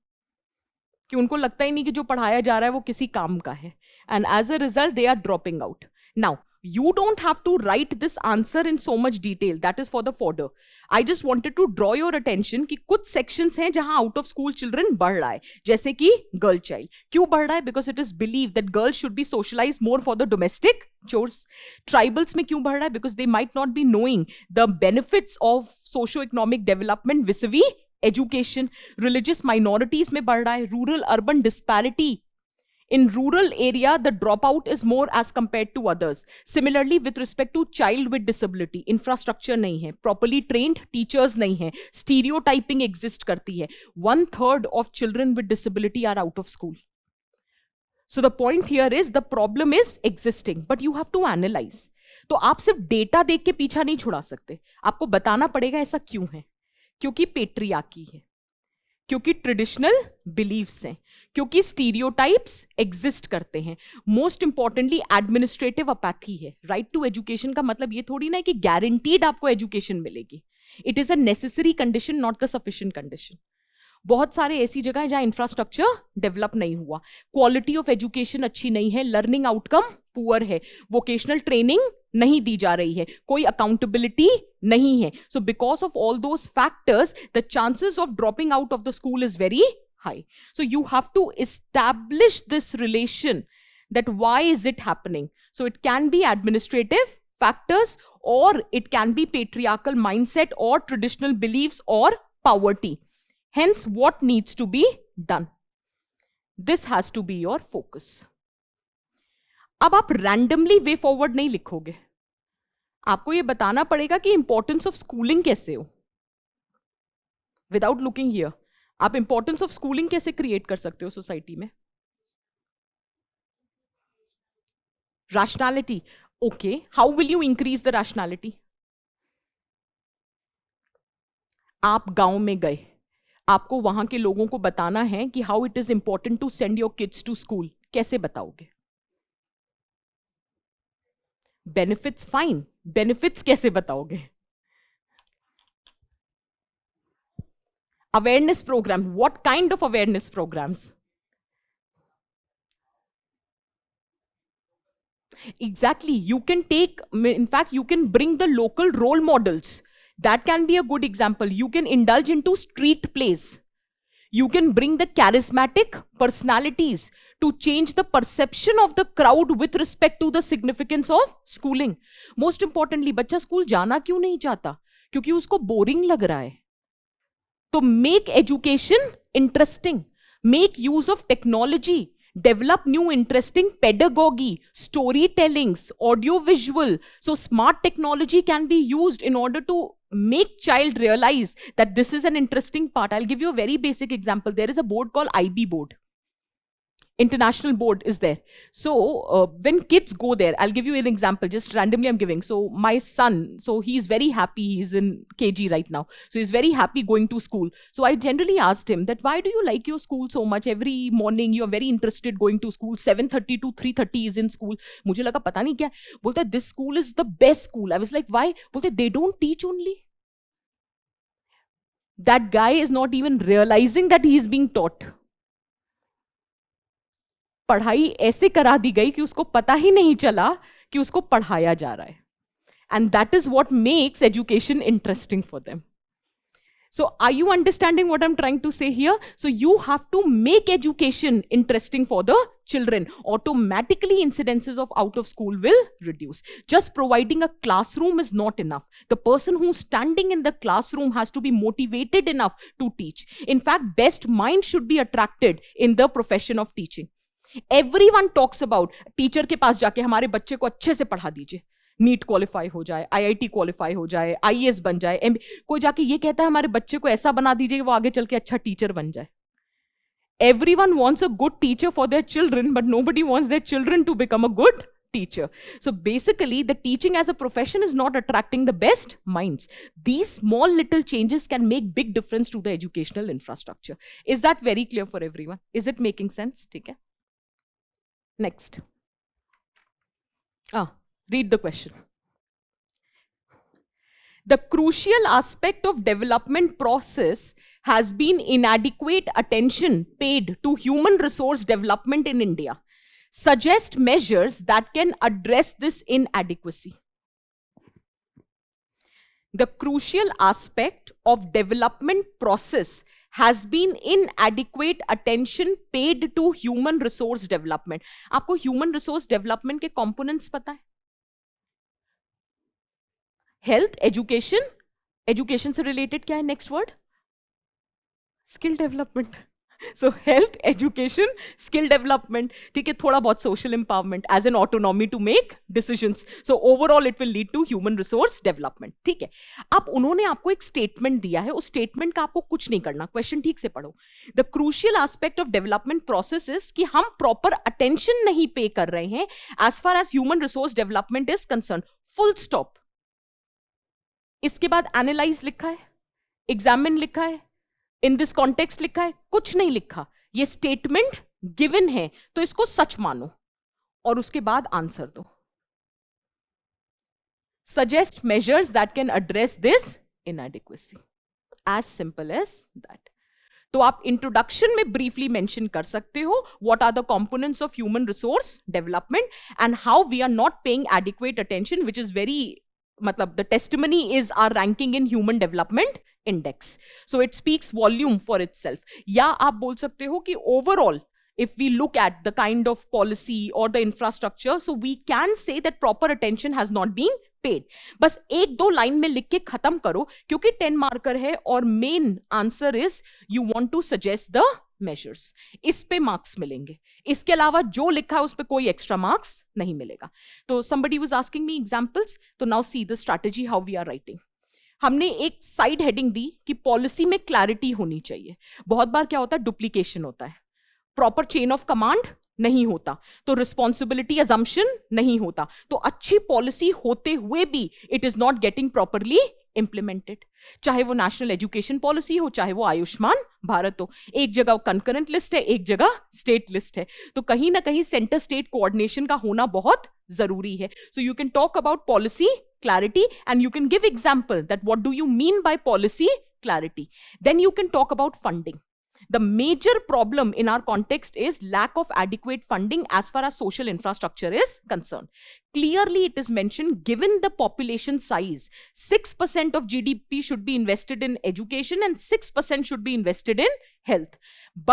कि उनको लगता ही नहीं कि जो पढ़ाया जा रहा है वो किसी काम का है, and as a result they are dropping out. Now you don't have to write this answer in so much detail, that is for the fodder. I just wanted to draw your attention कि कुछ sections हैं जहां out of school children बढ़ रहा है, जैसे कि girl child. क्यों बढ़ रहा है? Because it is believed that girls should be socialized more for the domestic chores. Tribals में क्यों बढ़ रहा है? Because they might not be knowing the benefits of socio-economic development vis-a-vis education. Religious minorities में बढ़ रहा है. Rural urban disparity. In rural area, the dropout is more as compared to others. Similarly, with respect to child with disability, infrastructure नहीं है, properly trained teachers नहीं है, stereotyping exist करती है. 1/3 of children with disability are out of school. So the point here is the problem is existing, but you have to analyze. तो आप सिर्फ data देख के पीछा नहीं छुड़ा सकते, आपको बताना पड़ेगा ऐसा क्यों है. क्योंकि पेट्रियार्की है, क्योंकि ट्रेडिशनल बिलीव्स हैं, क्योंकि स्टीरियोटाइप्स एग्जिस्ट करते हैं. मोस्ट इंपॉर्टेंटली एडमिनिस्ट्रेटिव अपैथी है. राइट टू एजुकेशन का मतलब ये थोड़ी ना है कि गारंटीड आपको एजुकेशन मिलेगी. It is a necessary condition, not the sufficient condition. बहुत सारे ऐसी जगह है जहां इंफ्रास्ट्रक्चर डेवलप नहीं हुआ, क्वालिटी ऑफ एजुकेशन अच्छी नहीं है, लर्निंग आउटकम पुअर है, वोकेशनल ट्रेनिंग नहीं दी जा रही है, कोई अकाउंटेबिलिटी नहीं है. So because of all those factors the chances of dropping out of the school is very high. So you have to establish this relation, that why is it happening. So it can be administrative factors, or it can be patriarchal mindset, or traditional beliefs, or poverty. Hence what needs to be done. This has to be your focus. अब आप randomly way forward नहीं लिखोगे, आपको ये बताना पड़ेगा कि importance of schooling कैसे हो. विदाउट लुकिंग हियर, आप इंपॉर्टेंस ऑफ स्कूलिंग कैसे क्रिएट कर सकते हो सोसाइटी में. Rationality. Okay, how will you increase the rationality. आप गांव में गए, आपको वहां के लोगों को बताना है कि how it is important to send your kids to school. कैसे बताओगे? बेनिफिट्स. फाइन, बेनिफिट्स कैसे बताओगे? Awareness program. What kind of awareness programs? Exactly. You can take, in fact, you can bring the local role models. That can be a good example. You can indulge into street plays. You can bring the charismatic personalities to change the perception of the crowd with respect to the significance of schooling. Most importantly, बच्चा school जाना क्यों नहीं चाहता? क्योंकि उसको boring लग रहा है. तो make education interesting, make use of technology, develop new interesting pedagogy, storytellings, audiovisual. So smart technology can be used in order to make child realize that this is an interesting part. I'll give you a very basic example. There is a board called IB board. International board is there. So when kids go there, I'll give you an example, just randomly I'm giving. So my son, so he's very happy, he's in KG right now, so he's very happy going to school. So I generally asked him that, why do you like your school so much? Every morning you're very interested going to school, 7:30 to 3:30 is in school. मुझे लगा पता नहीं क्या बोलता है, this school is the best school. I was like, why? बोलते they don't teach only. That guy is not even realizing that he is being taught. पढ़ाई ऐसे करा दी गई कि उसको पता ही नहीं चला कि उसको पढ़ाया जा रहा है. And that is what makes education interesting for them. So are you understanding what I'm trying to say here? So you have to make education interesting for the children. Automatically incidences of out of school will reduce. Just providing a classroom is not enough. The person who's standing in the classroom has to be motivated enough to teach. In fact, best minds should be attracted in the profession of teaching. Everyone talks about teacher के पास जाके हमारे बच्चे को अच्छे से पढ़ा दीजिए, NEET qualify हो जाए, आईआईटी क्वालिफाई हो जाए, आईएएस बन जाए, कोई जाके ये कहता है हमारे बच्चे को ऐसा बना दीजिए कि वो आगे चल के अच्छा टीचर बन जाए. Everyone wants a good teacher for their children, but nobody wants their children to become a good teacher. So basically, the teaching as a profession is not attracting the best minds. These small little changes can make big difference to the educational infrastructure. Is that very clear for everyone? Is it making sense? ठीक है. Next. Read the question. The crucial aspect of development process has been inadequate attention paid to human resource development in India. Suggest measures that can address this inadequacy. The crucial aspect of development process has been inadequate attention paid to human resource development. आपको human resource development के components पता है? Health, education. Education से related क्या है? Next word? Skill development. So health, education, skill development. ठीक है, थोड़ा बहुत social empowerment as an autonomy to make decisions. So overall it will lead to human resource development. ठीक है, अब उन्होंने आपको एक statement दिया है, उस statement का आपको कुछ नहीं करना, question ठीक से पढ़ो. The crucial aspect of development process is कि हम proper attention नहीं pay कर रहे हैं as far as human resource development is concerned. Full stop. इसके बाद analyze लिखा है, examine लिखा है, इन दिस कॉन्टेक्स्ट लिखा है, कुछ नहीं लिखा. ये स्टेटमेंट गिवन है तो इसको सच मानो और उसके बाद आंसर दो. Suggest measures that can address this inadequacy. As simple as that. तो आप इंट्रोडक्शन में ब्रीफली मेंशन कर सकते हो what are the components of human resource development and how we are not paying adequate attention, which is very, मतलब the testimony is our ranking in human development index. So it speaks volume for itself. या आप बोल सकते हो कि overall, if we look at the kind of policy or the infrastructure, so we can say that proper attention has not been paid. बस एक दो line में लिख के खत्म करो क्योंकि 10 मार्कर है और main answer is you want to suggest the measures. इस पे मार्क्स मिलेंगे, इसके अलावा जो लिखा है उस पे कोई एक्स्ट्रा मार्क्स नहीं मिलेगा. तो somebody was asking me examples, तो now see the strategy how we are writing. हमने एक साइड हेडिंग दी कि पॉलिसी में क्लैरिटी होनी चाहिए. बहुत बार क्या होता है, डुप्लीकेशन होता है, प्रॉपर चेन ऑफ कमांड नहीं होता, तो रिस्पॉन्सिबिलिटी अजम्पशन नहीं होता, तो अच्छी पॉलिसी होते हुए भी it is not getting properly implemented. चाहे वो नेशनल एजुकेशन पॉलिसी हो, चाहे वो आयुष्मान भारत हो. एक जगह कंकरेंट लिस्ट है, एक जगह स्टेट लिस्ट है, तो कहीं ना कहीं सेंटर स्टेट कोऑर्डिनेशन का होना बहुत जरूरी है. So you can talk about policy clarity and you can give example that what do you mean by policy clarity. Then you can talk about funding. The major problem in our context is lack of adequate funding as far as social infrastructure is concerned. Clearly it is mentioned, given the population size, 6% of GDP should be invested in education and 6% should be invested in health.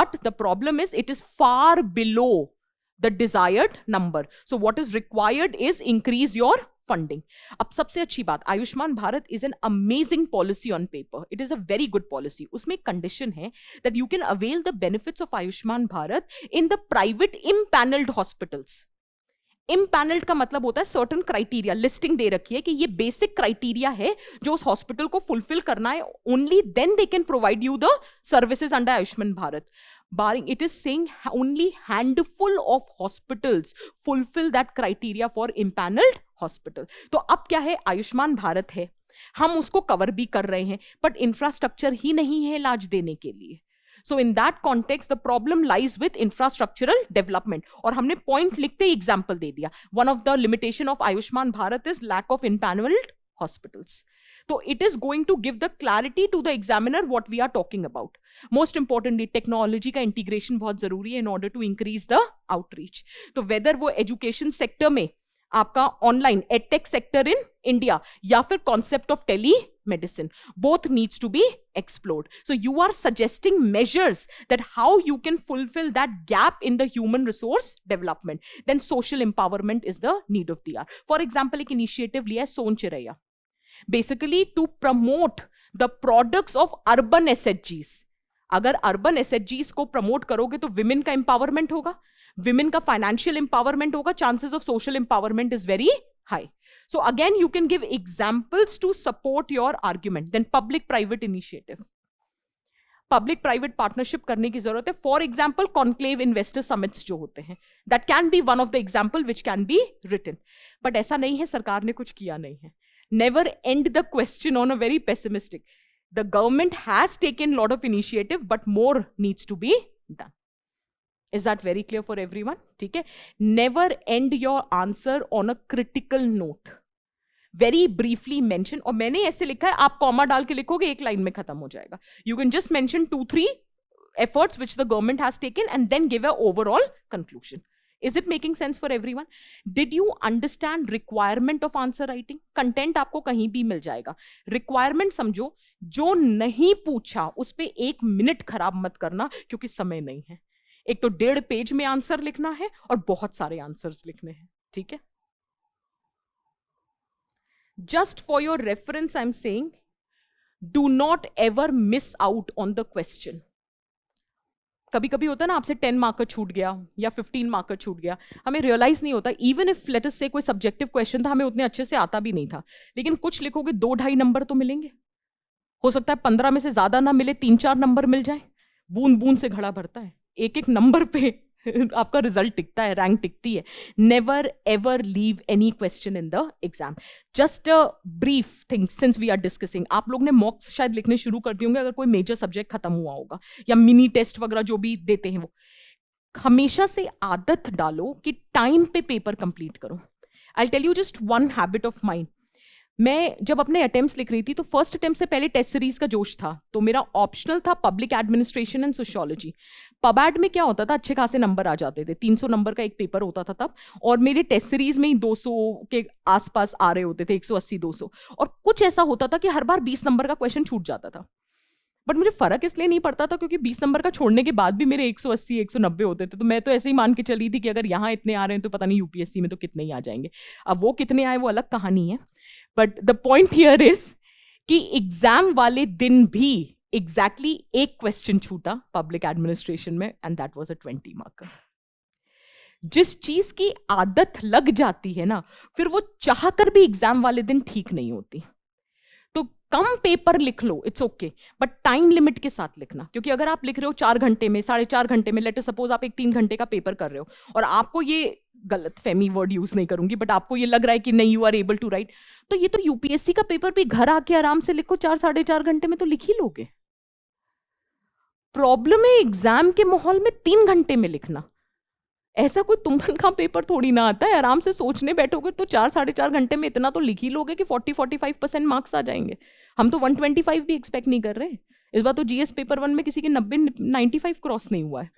But the problem is it is far below the desired number. So what is required is increase your funding. अब सबसे अच्छी बात, Ayushman Bharat is an amazing policy on paper. It is a very good policy. उसमें एक condition है that you can avail the benefits of Ayushman Bharat in the private empanelled hospitals. Empanelled का मतलब होता है सर्टन क्राइटेरिया, लिस्टिंग दे रखी है कि ये बेसिक क्राइटेरिया है जो उस हॉस्पिटल को फुलफिल करना है, only then they can provide you the services under Ayushman Bharat. Barring, it is saying only handful of hospitals fulfill that criteria for impaneled hospital. तो अब क्या है, आयुष्मान भारत है, हम उसको कवर भी कर रहे हैं, बट इंफ्रास्ट्रक्चर ही नहीं है इलाज देने के लिए. So in that context, the problem lies with infrastructural development. और हमने point लिखते ही example दे दिया. One of the limitation of Ayushman Bharat is lack of impaneled hospitals. So it is going to give the clarity to the examiner what we are talking about. Most importantly, technology का integration बहुत जरूरी है in order to increase the outreach. तो whether वो education sector में आपका online edtech sector in India या फिर concept of telemedicine, both needs to be explored. So you are suggesting measures that how you can fulfill that gap in the human resource development. Then social empowerment is the need of the hour. For example, एक initiative लिया है Son Chiraiya, basically to promote the products of urban SHGs. अगर urban SHGs को promote करोगे तो women का empowerment होगा, women का फाइनेंशियल एम्पावरमेंट होगा, chances of social empowerment is very high. So again you can give examples to support your argument. Then public private initiative, public private partnership करने की जरूरत है. For example conclave investor summits जो होते हैं, that can be one of the example which can be written. But ऐसा नहीं है, सरकार ने कुछ किया नहीं है. Never end the question on a very pessimistic. The government has taken a lot of initiative, but more needs to be done. Is that very clear for everyone? ठीक है? Never end your answer on a critical note. Very briefly mention, और मैंने ऐसे लिखा है, आप comma डाल के लिखोगे एक लाइन में खत्म हो जाएगा. You can just mention 2-3 efforts which the government has taken and then give a overall conclusion. Is it making sense for everyone? Did you understand requirement of answer writing? Content आपको कहीं भी मिल जाएगा. Requirement समझो, जो नहीं पूछा उस पे 1 मिनट खराब मत करना, क्योंकि समय नहीं है. एक तो 1.5 पेज में आंसर लिखना है और बहुत सारे आंसर्स लिखने हैं. ठीक है? Just for your reference, I'm saying, do not ever miss out on the question. कभी कभी होता है ना, आपसे 10 मार्कर छूट गया या 15 मार्कर छूट गया, हमें रियलाइज नहीं होता. इवन इफ लेट अस से कोई सब्जेक्टिव क्वेश्चन था, हमें उतने अच्छे से आता भी नहीं था, लेकिन कुछ लिखोगे 2-2.5 नंबर तो मिलेंगे. हो सकता है 15 में से ज्यादा ना मिले, 3-4 नंबर मिल जाए. बूंद बूंद से घड़ा भरता है. एक एक नंबर पे आपका रिजल्ट टिकता है, रैंक टिकती है. Never ever leave any question in the exam. Just a brief thing since we are discussing. आप लोग ने मॉक्स शायद लिखने शुरू कर दिए होंगे अगर कोई मेजर सब्जेक्ट खत्म हुआ होगा, या मिनी टेस्ट वगैरह जो भी देते हैं वो. हमेशा से आदत डालो कि टाइम पे पेपर कंप्लीट करो. I tell you just one habit of mind. मैं जब अपने अटेम्प्ट्स लिख रही थी तो फर्स्ट अटेम्प्ट से पहले टेस्ट सीरीज का जोश था, तो मेरा ऑप्शनल था पब्लिक एडमिनिस्ट्रेशन एंड सोशियोलॉजी. पबैड में क्या होता था, अच्छे खासे नंबर आ जाते थे. 300 नंबर का एक पेपर होता था तब, और मेरे टेस्ट सीरीज में ही 200 के आसपास आ रहे होते थे, 180-200. और कुछ ऐसा होता था कि हर बार 20 नंबर का क्वेश्चन छूट जाता था. बट मुझे फर्क इसलिए नहीं पड़ता था क्योंकि 20 नंबर का छोड़ने के बाद भी मेरे 180-190 होते थे. तो मैं तो ऐसे ही मान के चली थी कि अगर यहाँ इतने आ रहे हैं तो पता नहीं यूपीएससी में तो कितने ही आ जाएंगे. अब वो कितने आए वो अलग कहानी है. But the point here is कि एग्जाम वाले दिन भी एग्जैक्टली एक क्वेश्चन छूटा पब्लिक एडमिनिस्ट्रेशन में, and that was a 20 marker. जिस चीज की आदत लग जाती है ना, फिर वो चाहकर भी एग्जाम वाले दिन ठीक नहीं होती. तो कम पेपर लिख लो, it's okay, but time limit के साथ लिखना. क्योंकि अगर आप लिख रहे हो 4 घंटे में, 4.5 घंटे में, लेट सपोज आप एक 3 घंटे का पेपर कर रहे हो, और आपको ये गलत फहमी वर्ड यूज नहीं करूंगी, बट आपको ये लग रहा है कि नहीं you are able to write, तो ये तो यूपीएससी का पेपर भी घर आके आराम से लिखो, 4-4.5 घंटे में तो लिख ही लोगे. प्रॉब्लम है एग्जाम के माहौल में 3 घंटे में लिखना. ऐसा कोई तुमन का पेपर थोड़ी ना आता है. आराम से सोचने बैठोगे तो 4-4.5 घंटे में इतना तो लिख ही लोगे कि 40-45% मार्क्स आ जाएंगे. हम तो 125 भी एक्सपेक्ट नहीं कर रहे. इस बार तो जीएस पेपर 1 में किसी के 90-95 क्रॉस नहीं हुआ है.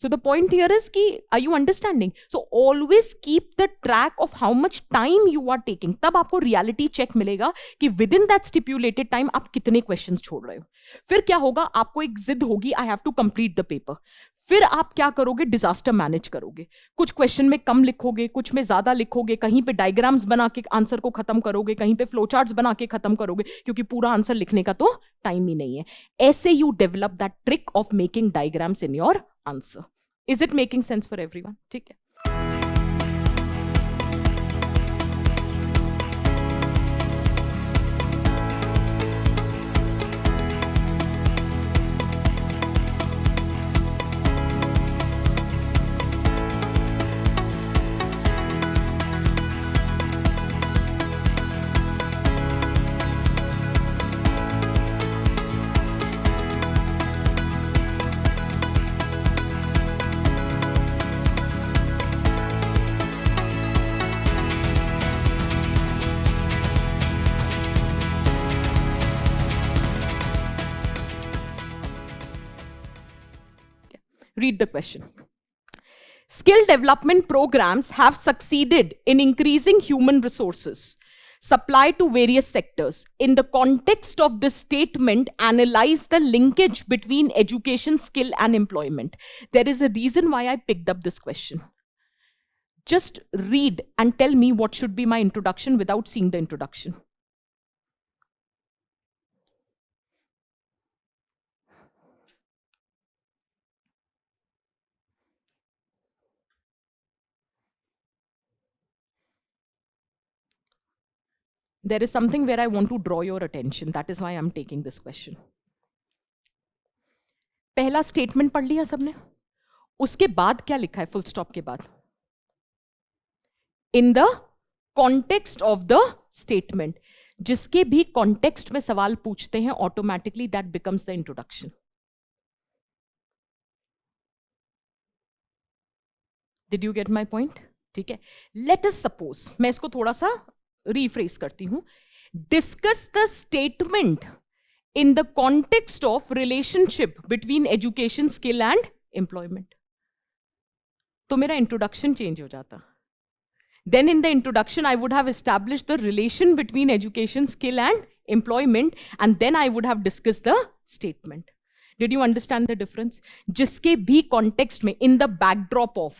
So the point here is कि are you understanding? So always keep the track of how much time you are taking. तब आपको reality check मिलेगा कि within that stipulated time आप कितने questions छोड़ रहे हो. फिर क्या होगा, आपको एक जिद होगी, I have to complete the paper. फिर आप क्या करोगे, डिजास्टर मैनेज करोगे. कुछ क्वेश्चन में कम लिखोगे, कुछ में ज्यादा लिखोगे, कहीं पे डायग्राम्स बना के आंसर को खत्म करोगे, कहीं पे फ्लो चार्ट्स बना के खत्म करोगे, क्योंकि पूरा आंसर लिखने का तो टाइम ही नहीं है. ऐसे you develop that trick of making diagrams in your answer. Is it making sense for everyone? ठीक है. Read the question. Skill development programs have succeeded in increasing human resources supply to various sectors. In the context of this statement, analyze the linkage between education, skill, and employment. There is a reason why I picked up this question. Just read and tell me what should be my introduction without seeing the introduction. There is something where I want to draw your attention. That is why I'm taking this question. पहला statement पढ़ लिया सबने? उसके बाद क्या लिखा है full stop के बाद? In the context of the statement. जिसके भी कॉन्टेक्स्ट में सवाल पूछते हैं, automatically that becomes the introduction. Did you get my point? ठीक है. लेट अस सपोज, मैं इसको थोड़ा सा rephrase करती हूं, discuss the statement in the context of relationship between education, skill and employment. तो मेरा इंट्रोडक्शन चेंज हो जाता. Then in the introduction, I would have established the relation between education, skill and employment, and then I would have discussed the statement. Did you understand the difference? जिसके भी context में, in the backdrop of,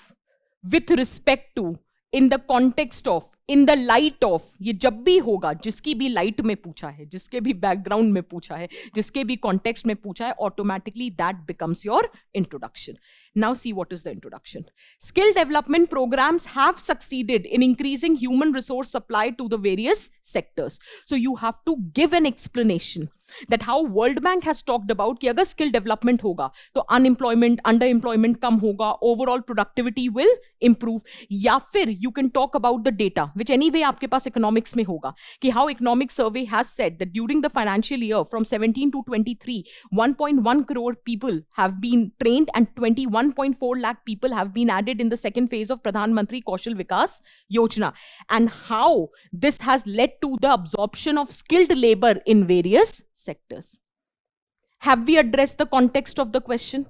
with respect to, in the context of, in the light of, ये जब भी होगा, जिसकी भी light में पूछा है, जिसके भी background में पूछा है, जिसके भी context में पूछा है, automatically that becomes your introduction. Now see what is the introduction. Skill development programs have succeeded in increasing human resource supply to the various sectors. So you have to give an explanation that how World Bank has talked about कि अगर skill development होगा तो unemployment, underemployment कम होगा, overall productivity will improve. या फिर you can talk about the data which anyway आपके पास economics में होगा कि how economic survey has said that during the financial year from 17 to 23, 1.1 crore people have been trained and 21.4 lakh people have been added in the second phase of Pradhan Mantri Kaushal Vikas Yojana, and how this has led to the absorption of skilled labor in various sectors. Have we addressed the context of the question?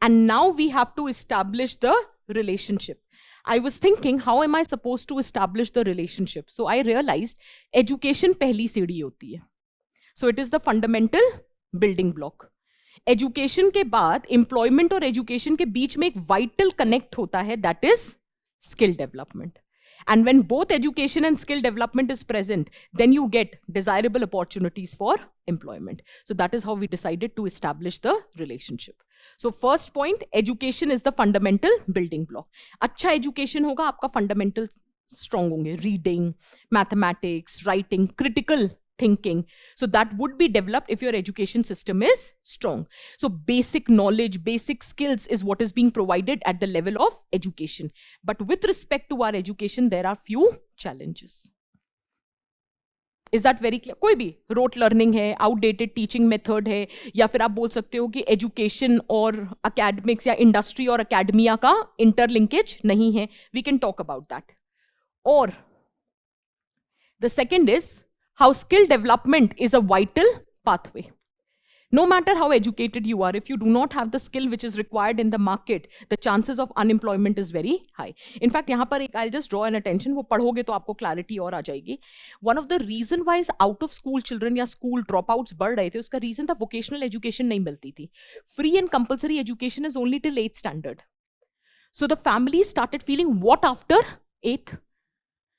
And now we have to establish the relationship. I was thinking, how am I supposed to establish the relationship? So I realized education पहली सीढ़ी होती है. So it is the fundamental building block. Education के बाद employment और education के बीच में एक vital connect होता है, that is skill development. And when both education and skill development is present, then you get desirable opportunities for employment. So that is how we decided to establish the relationship. So first point, education is the fundamental building block. अच्छा education होगा, आपका fundamental strong होंगे, reading, mathematics, writing, critical thinking. So that would be developed if your education system is strong. So basic knowledge, basic skills is what is being provided at the level of education. But with respect to our education, there are few challenges. Is that very clear? कोई भी rote learning है, outdated teaching method है, या फिर आप बोल सकते हो कि education और academics या industry और academia का interlinkage नहीं है. We can talk about that. Or the second is how skill development is a vital pathway. No matter how educated you are, if you do not have the skill which is required in the market, the chances of unemployment is very high. In fact, यहाँ पर एक I'll just draw an attention, वो पढ़ोगे तो आपको clarity और आ जाएगी. One of the reason why out of school children या school dropouts बढ़ रहे थे, उसका reason था vocational education नहीं मिलती थी. Free and compulsory education is only till 8th standard. So the families started feeling, what after 8th?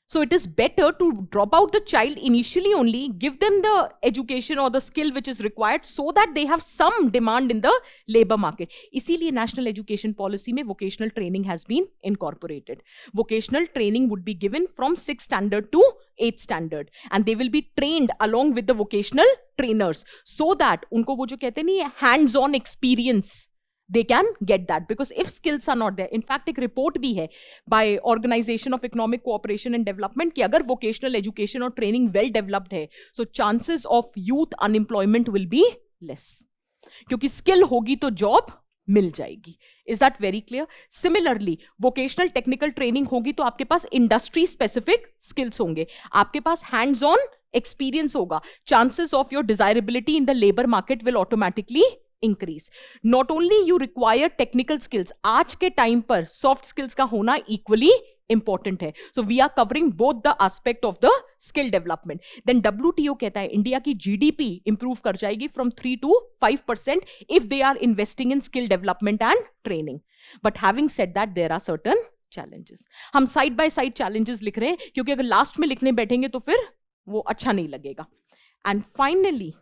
So it is better to drop out the child initially only, give them the education or the skill which is required so that they have some demand in the labor market. इसीलिए national education policy में vocational training has been incorporated. Vocational training would be given from 6th standard to 8th standard, and they will be trained along with the vocational trainers so that उनको वो जो कहते नहीं है hands-on experience, they can get that, because if skills are not there, in fact एक report भी है by Organization of Economic Cooperation and Development कि अगर vocational education और training well developed है, so chances of youth unemployment will be less, क्योंकि skill होगी तो job मिल जाएगी. Is that very clear? Similarly, vocational technical training होगी तो आपके पास industry specific skills होंगे, आपके पास hands on experience होगा, chances of your desirability in the labor market will automatically increase. Not only you require technical skills, आज के time पर soft skills का होना equally important है. So we are covering both the aspect of the skill development. Then WTO कहता है India की GDP improve कर जाएगी from 3 to 5% if they are investing in skill development and training. But having said that, there are certain challenges. हम side by side challenges लिख रहे हैं क्योंकि अगर last में लिखने बैठेंगे तो फिर वो अच्छा नहीं लगेगा. And finally,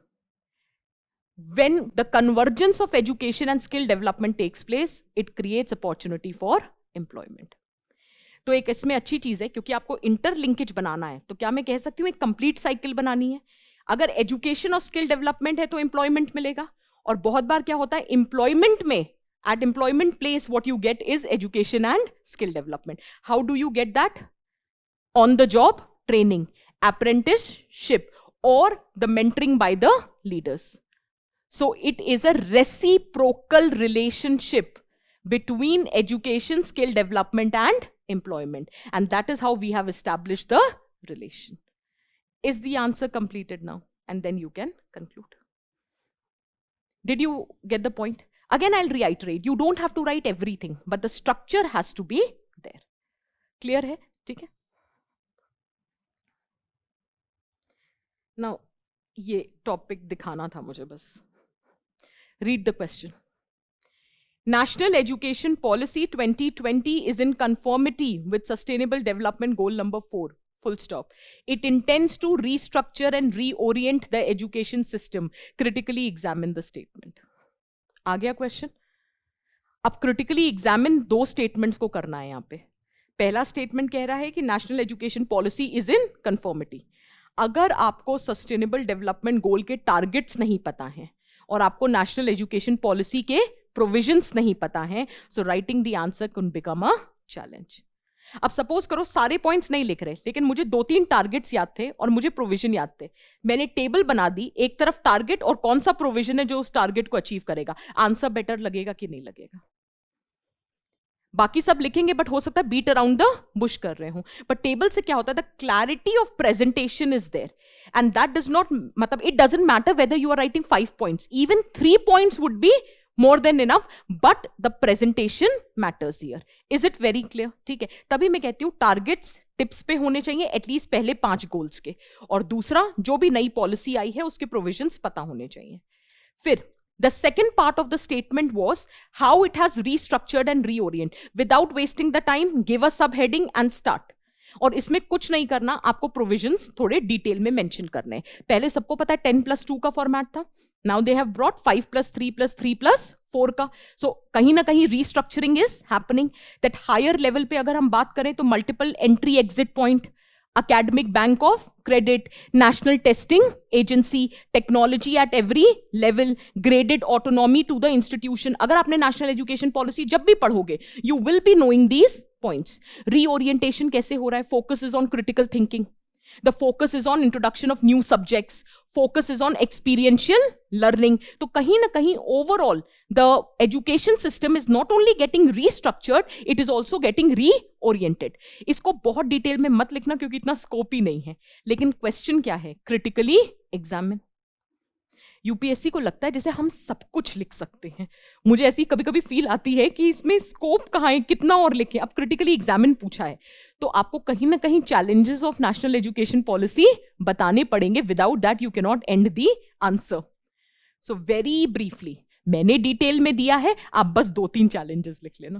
when the convergence of education and skill development takes place, it creates opportunity for employment. तो एक इसमें अच्छी चीज है क्योंकि आपको इंटरलिंकेज बनाना है, तो क्या मैं कह सकती हूँ एक कंप्लीट साइकिल बनानी है. अगर एजुकेशन और स्किल डेवलपमेंट है तो एम्प्लॉयमेंट मिलेगा, और बहुत बार क्या होता है एम्प्लॉयमेंट में at employment place what you get is education and skill development. How do you get that? On the job training, apprenticeship और the mentoring by the leaders. So it is a reciprocal relationship between education, skill development and employment. And that is how we have established the relation. Is the answer completed now? And then you can conclude. Did you get the point? Again, I'll reiterate, you don't have to write everything, but the structure has to be there. Clear hai? ठीक है? Now, ये topic दिखाना था मुझे बस. Read the question. National Education Policy 2020 is in conformity with Sustainable Development Goal number 4. Full stop. It intends to restructure and reorient the education system. Critically examine the statement. आ गया question? अब critically examine दो statements को करना है यहाँ पे. पहला statement कह रहा है कि national education policy is in conformity. अगर आपको सस्टेनेबल डेवलपमेंट गोल के टारगेट्स नहीं पता हैं और आपको नेशनल एजुकेशन पॉलिसी के प्रोविजंस नहीं पता हैं, so writing the answer could become a challenge. अब सपोज करो सारे पॉइंट्स नहीं लिख रहे, लेकिन मुझे 2-3 टारगेट्स याद थे और मुझे प्रोविजन याद थे. मैंने टेबल बना दी, एक तरफ टारगेट और कौन सा प्रोविजन है जो उस टारगेट को अचीव करेगा. आंसर बेटर लगेगा कि नहीं लगेगा? बाकी सब लिखेंगे बट हो सकता है बीट अराउंड द बुश कर रहे हूं. बट टेबल से क्या होता है, the clarity of presentation is there and that does not, मतलब it doesn't matter whether you are writing 5 points, even 3 points would be more than enough, but the presentation matters here. Is it very clear? ठीक है, तभी मैं कहती हूँ targets tips पे होने चाहिए एटलीस्ट पहले 5 गोल्स के, और दूसरा जो भी नई पॉलिसी आई है उसके प्रोविजंस पता होने चाहिए. फिर the second part of the statement was how it has restructured and reorient. Without wasting the time, give a subheading and start. और इसमें कुछ नहीं करना, आपको प्रोविजंस थोड़े डिटेल में मेंशन करने. पहले सबको पता है 10+2 का फॉर्मेट था. Now they have brought 5+3+3+4 का. So कहीं ना कहीं restructuring is happening. That higher level पे अगर हम बात करें तो multiple entry exit point, academic bank of credit, national testing agency, technology at every level, graded autonomy to the institution. अगर आपने national education policy जब भी पढ़ोगे, you will be knowing these points. Reorientation कैसे हो रहा है? Focus is on critical thinking. The focus is on introduction of new subjects. Focus is on experiential learning. तो कहीं ना कहीं overall the education system is not only getting restructured, it is also getting reoriented. इसको बहुत detail में मत लिखना क्योंकि इतना स्कोप ही नहीं है. लेकिन क्वेश्चन क्या है? Critically examine. यूपीएससी को लगता है जैसे हम सब कुछ लिख सकते हैं. मुझे ऐसी कभी कभी फील आती है कि इसमें स्कोप कहाँ है, कितना और लिखें. अब क्रिटिकली एग्जामिन पूछा है तो आपको कहीं ना कहीं challenges of national education policy बताने पड़ेंगे. Without that you can not and the answer. So very briefly मैंने डिटेल में दिया है, आप बस 2-3 चैलेंजेस लिख लेना.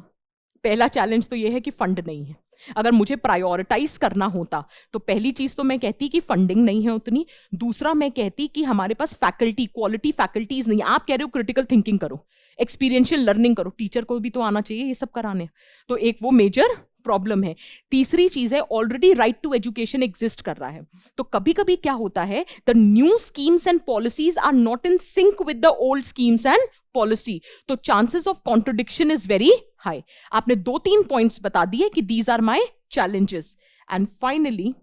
पहला चैलेंज तो यह है कि फंड नहीं है. अगर मुझे प्रायोरिटाइज करना होता तो पहली चीज तो मैं कहती कि फंडिंग नहीं है उतनी. दूसरा मैं कहती कि हमारे पास फैकल्टी, क्वालिटी फैकल्टीज नहीं. आप कह रहे हो क्रिटिकल थिंकिंग करो, एक्सपीरियंशियल लर्निंग करो, टीचर को भी तो आना चाहिए ये सब कराने. तो एक वो मेजर प्रॉब्लम है. तीसरी चीज है already right to education exist कर रहा है. तो कभी कभी क्या होता है, the new schemes and policies are not in sync with the old schemes and policy. तो chances of contradiction is very high. आपने 2-3 पॉइंट्स बता दिए कि these are my challenges. And finally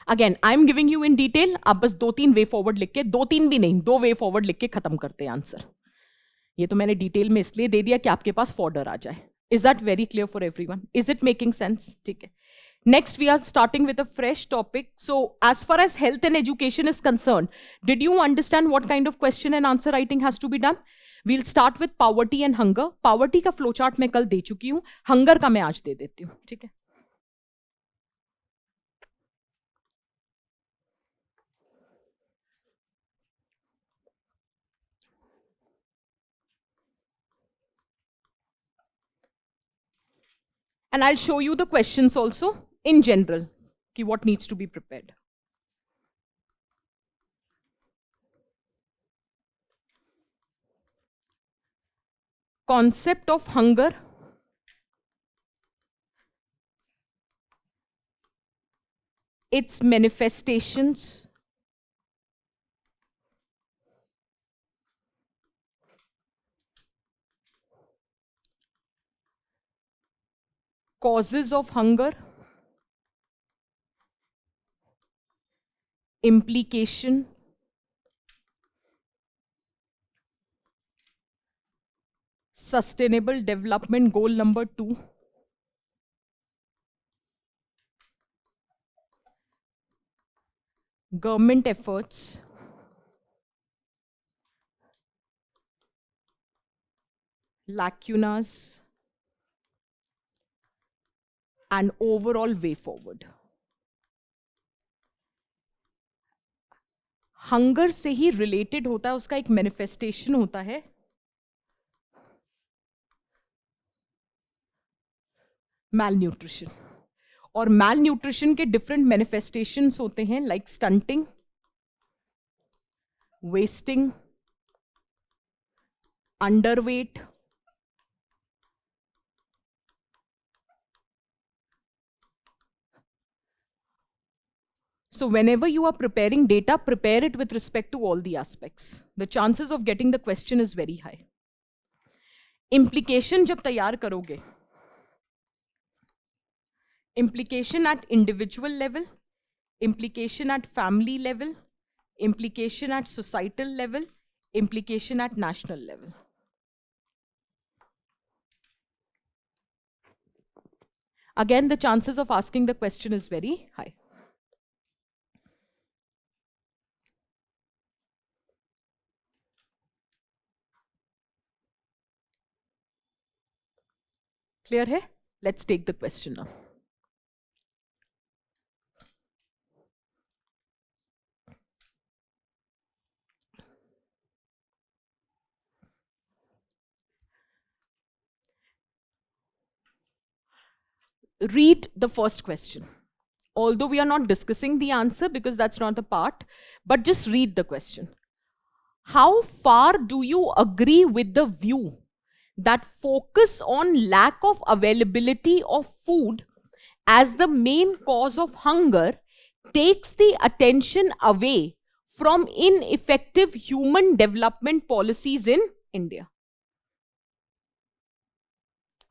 again I am giving you in detail. आप बस 2-3 way forward लिख के, 2-3 भी नहीं, 2 वे फॉरवर्ड लिख के खत्म करते हैं आंसर. ये तो मैंने डिटेल में इसलिए दे दिया कि आपके पास फॉर्डर आ जाए. Is that very clear for everyone? Is it making sense? ठीक है. Next, we are starting with a fresh topic. So, as far as health and education is concerned, did you understand what kind of question and answer writing has to be done? We'll start with poverty and hunger. Poverty का flowchart मैं कल दे चुकी हूँ. Hunger का मैं आज दे देती हूँ. ठीक है. And I'll show you the questions also in general, ki what needs to be prepared. Concept of hunger. Its manifestations. Causes of hunger, implication, sustainable development goal number 2, government efforts lacunas and overall way forward. Hunger से ही related होता है, उसका एक manifestation होता है मैल nutrition, और मैल nutrition के different manifestations होते हैं like stunting, wasting, underweight, so whenever you are preparing data, prepare it with respect to all the aspects. The chances of getting the question is very high. Implication जब तैयार करोगे, implication at individual level, implication at family level, implication at societal level, implication at national level. Again, the chances of asking the question is very high. Clear है? Let's take the question now. Read the first question. Although we are not discussing the answer because that's not the part, but just read the question. How far do you agree with the view that focus on lack of availability of food as the main cause of hunger takes the attention away from ineffective human development policies in India?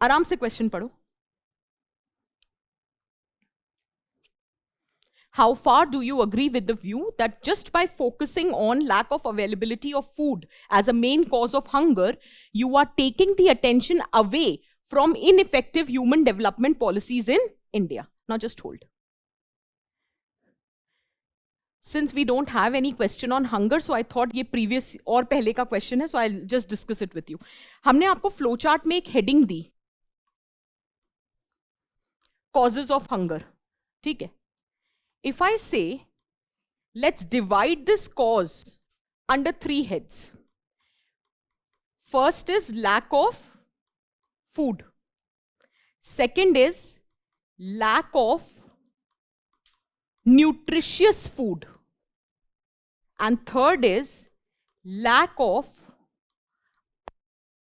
आराम से question पढ़ो. How far do you agree with the view that just by focusing on lack of availability of food as a main cause of hunger, you are taking the attention away from ineffective human development policies in India? Now just hold. Since we don't have any question on hunger, so I thought ये previous और पहले का question है, so I'll just discuss it with you. हमने आपको flowchart में एक heading the, causes of hunger, ठीक है? If I say, let's divide this cause under 3 heads. First is lack of food. Second is lack of nutritious food. And third is lack of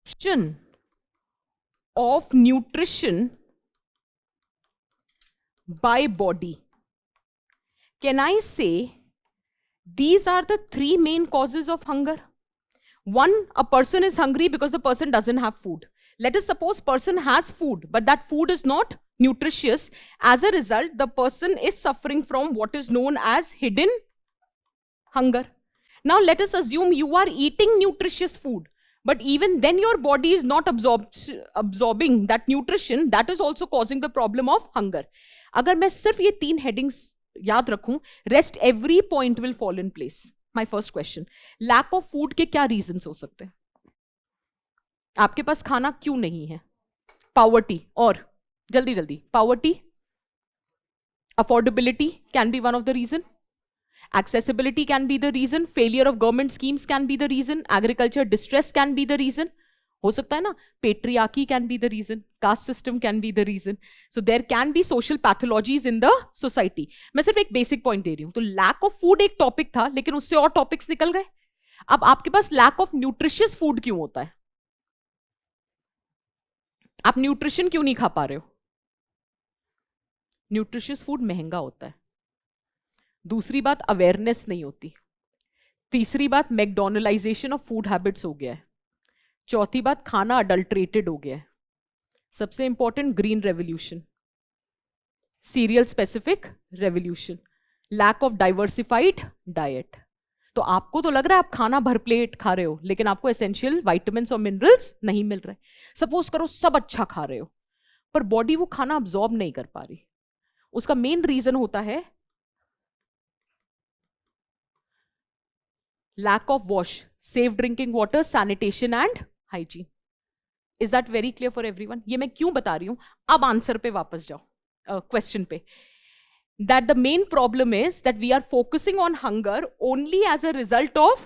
absorption of nutrition by body. Can I say these are the 3 main causes of hunger? One, a person is hungry because the person doesn't have food. Let us suppose person has food, but that food is not nutritious. As a result, the person is suffering from what is known as hidden hunger. Now let us assume you are eating nutritious food, but even then your body is not absorbing that nutrition. That is also causing the problem of hunger. अगर मैं सिर्फ ये 3 headings याद रखूं, rest every point will fall in place. My first question, lack of food के क्या reasons हो सकते हैं? आपके पास खाना क्यों नहीं है? Poverty, और जल्दी जल्दी, poverty, affordability can be one of the reason, accessibility can be the reason, failure of government schemes can be the reason, agriculture distress can be the reason. हो सकता है ना, patriarchy can be the reason, caste system can be the reason. So there can be social pathologies in the society. मैं सिर्फ एक basic point दे रही हूँ. तो lack of food एक topic था, लेकिन उससे और topics निकल गए. अब आपके पास lack of nutritious food क्यों होता है? आप nutrition क्यों नहीं खा पा रहे हो? Nutritious food महंगा होता है. दूसरी बात, awareness नहीं होती. तीसरी बात, मैकडोनलाइजेशन ऑफ फूड हैबिट्स हो गया है. चौथी बात, खाना अडल्ट्रेटेड हो गया है. सबसे important, green revolution, cereal specific revolution, lack of diversified diet. तो आपको तो लग रहा है आप खाना भर प्लेट खा रहे हो, लेकिन आपको एसेंशियल विटामिन्स और मिनरल्स नहीं मिल रहे. सपोज करो सब अच्छा खा रहे हो, पर बॉडी वो खाना अब्जॉर्ब नहीं कर पा रही. उसका मेन रीजन होता है lack of wash, safe drinking water, sanitation and hygiene. Is that very clear for everyone? ये मैं क्यों बता रही हूं? अब आंसर पे वापस जाओ, क्वेश्चन पे. That the main problem is that we are focusing on hunger only as a result of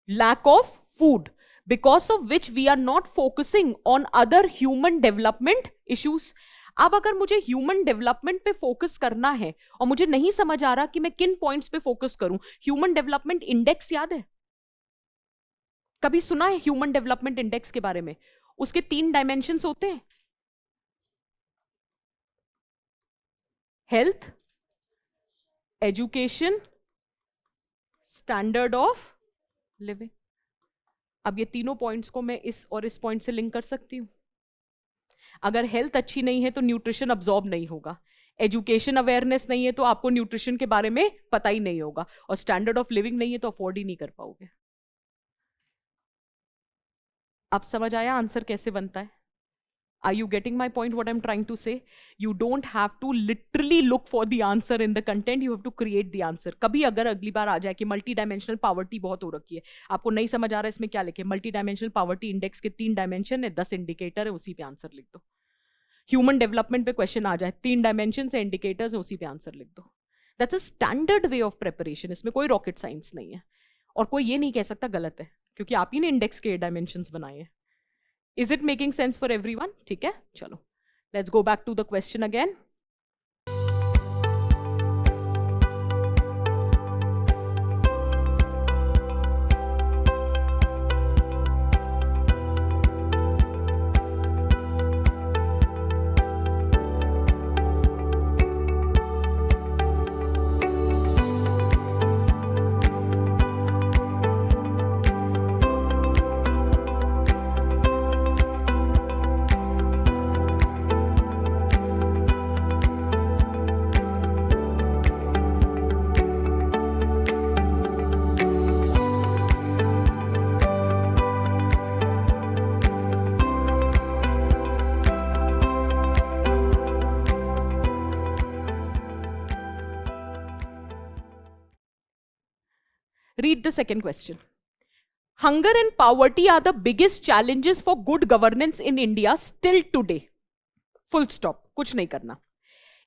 lack of food, because of which we are not focusing on other human development issues. अब अगर मुझे human development पे focus करना है और मुझे नहीं समझ आ रहा कि मैं किन पॉइंट्स पे फोकस करूं, ह्यूमन डेवलपमेंट इंडेक्स याद है? कभी सुना है ह्यूमन डेवलपमेंट इंडेक्स के बारे में? उसके 3 डायमेंशंस होते हैं: health, education, standard of living. अब ये तीनों पॉइंट्स को मैं इस और इस पॉइंट से लिंक कर सकती हूं. अगर हेल्थ अच्छी नहीं है तो न्यूट्रिशन अब्सॉर्ब नहीं होगा, एजुकेशन अवेयरनेस नहीं है तो आपको न्यूट्रिशन के बारे में पता ही नहीं होगा, और स्टैंडर्ड ऑफ लिविंग नहीं है तो अफोर्ड ही नहीं कर पाओगे. अब समझ आया आंसर कैसे बनता है? Are you getting my point, what I'm trying to say? You don't have to literally look for the answer in the content, you have to create the answer. कभी अगर अगली बार आ जाए कि मल्टी डायमेंशनल पावर्टी बहुत हो रखी है, आपको नहीं समझ आ रहा है इसमें क्या लिखे, मल्टी डायमेंशनल पावर्टी इंडेक्स के 3 डायमेंशन है, 10 इंडिकेटर है, उसी पे आंसर लिख दो. ह्यूमन डेवलपमेंट पे क्वेश्चन आ जाए, 3 डायमेंशन से इंडिकेटर्स है, उसी पे आंसर लिख दो. That's a standard way of preparation, इसमें कोई रॉकेट साइंस नहीं है, और कोई ये नहीं कह सकता गलत है, क्योंकि आप ही ने इंडेक्स के डायमेंशंस बनाए हैं. Is it making sense for everyone? ठीक है, चलो, let's go back to the question again. Read the second question. Hunger and poverty are the biggest challenges for good governance in India still today. Full stop. कुछ नहीं करना.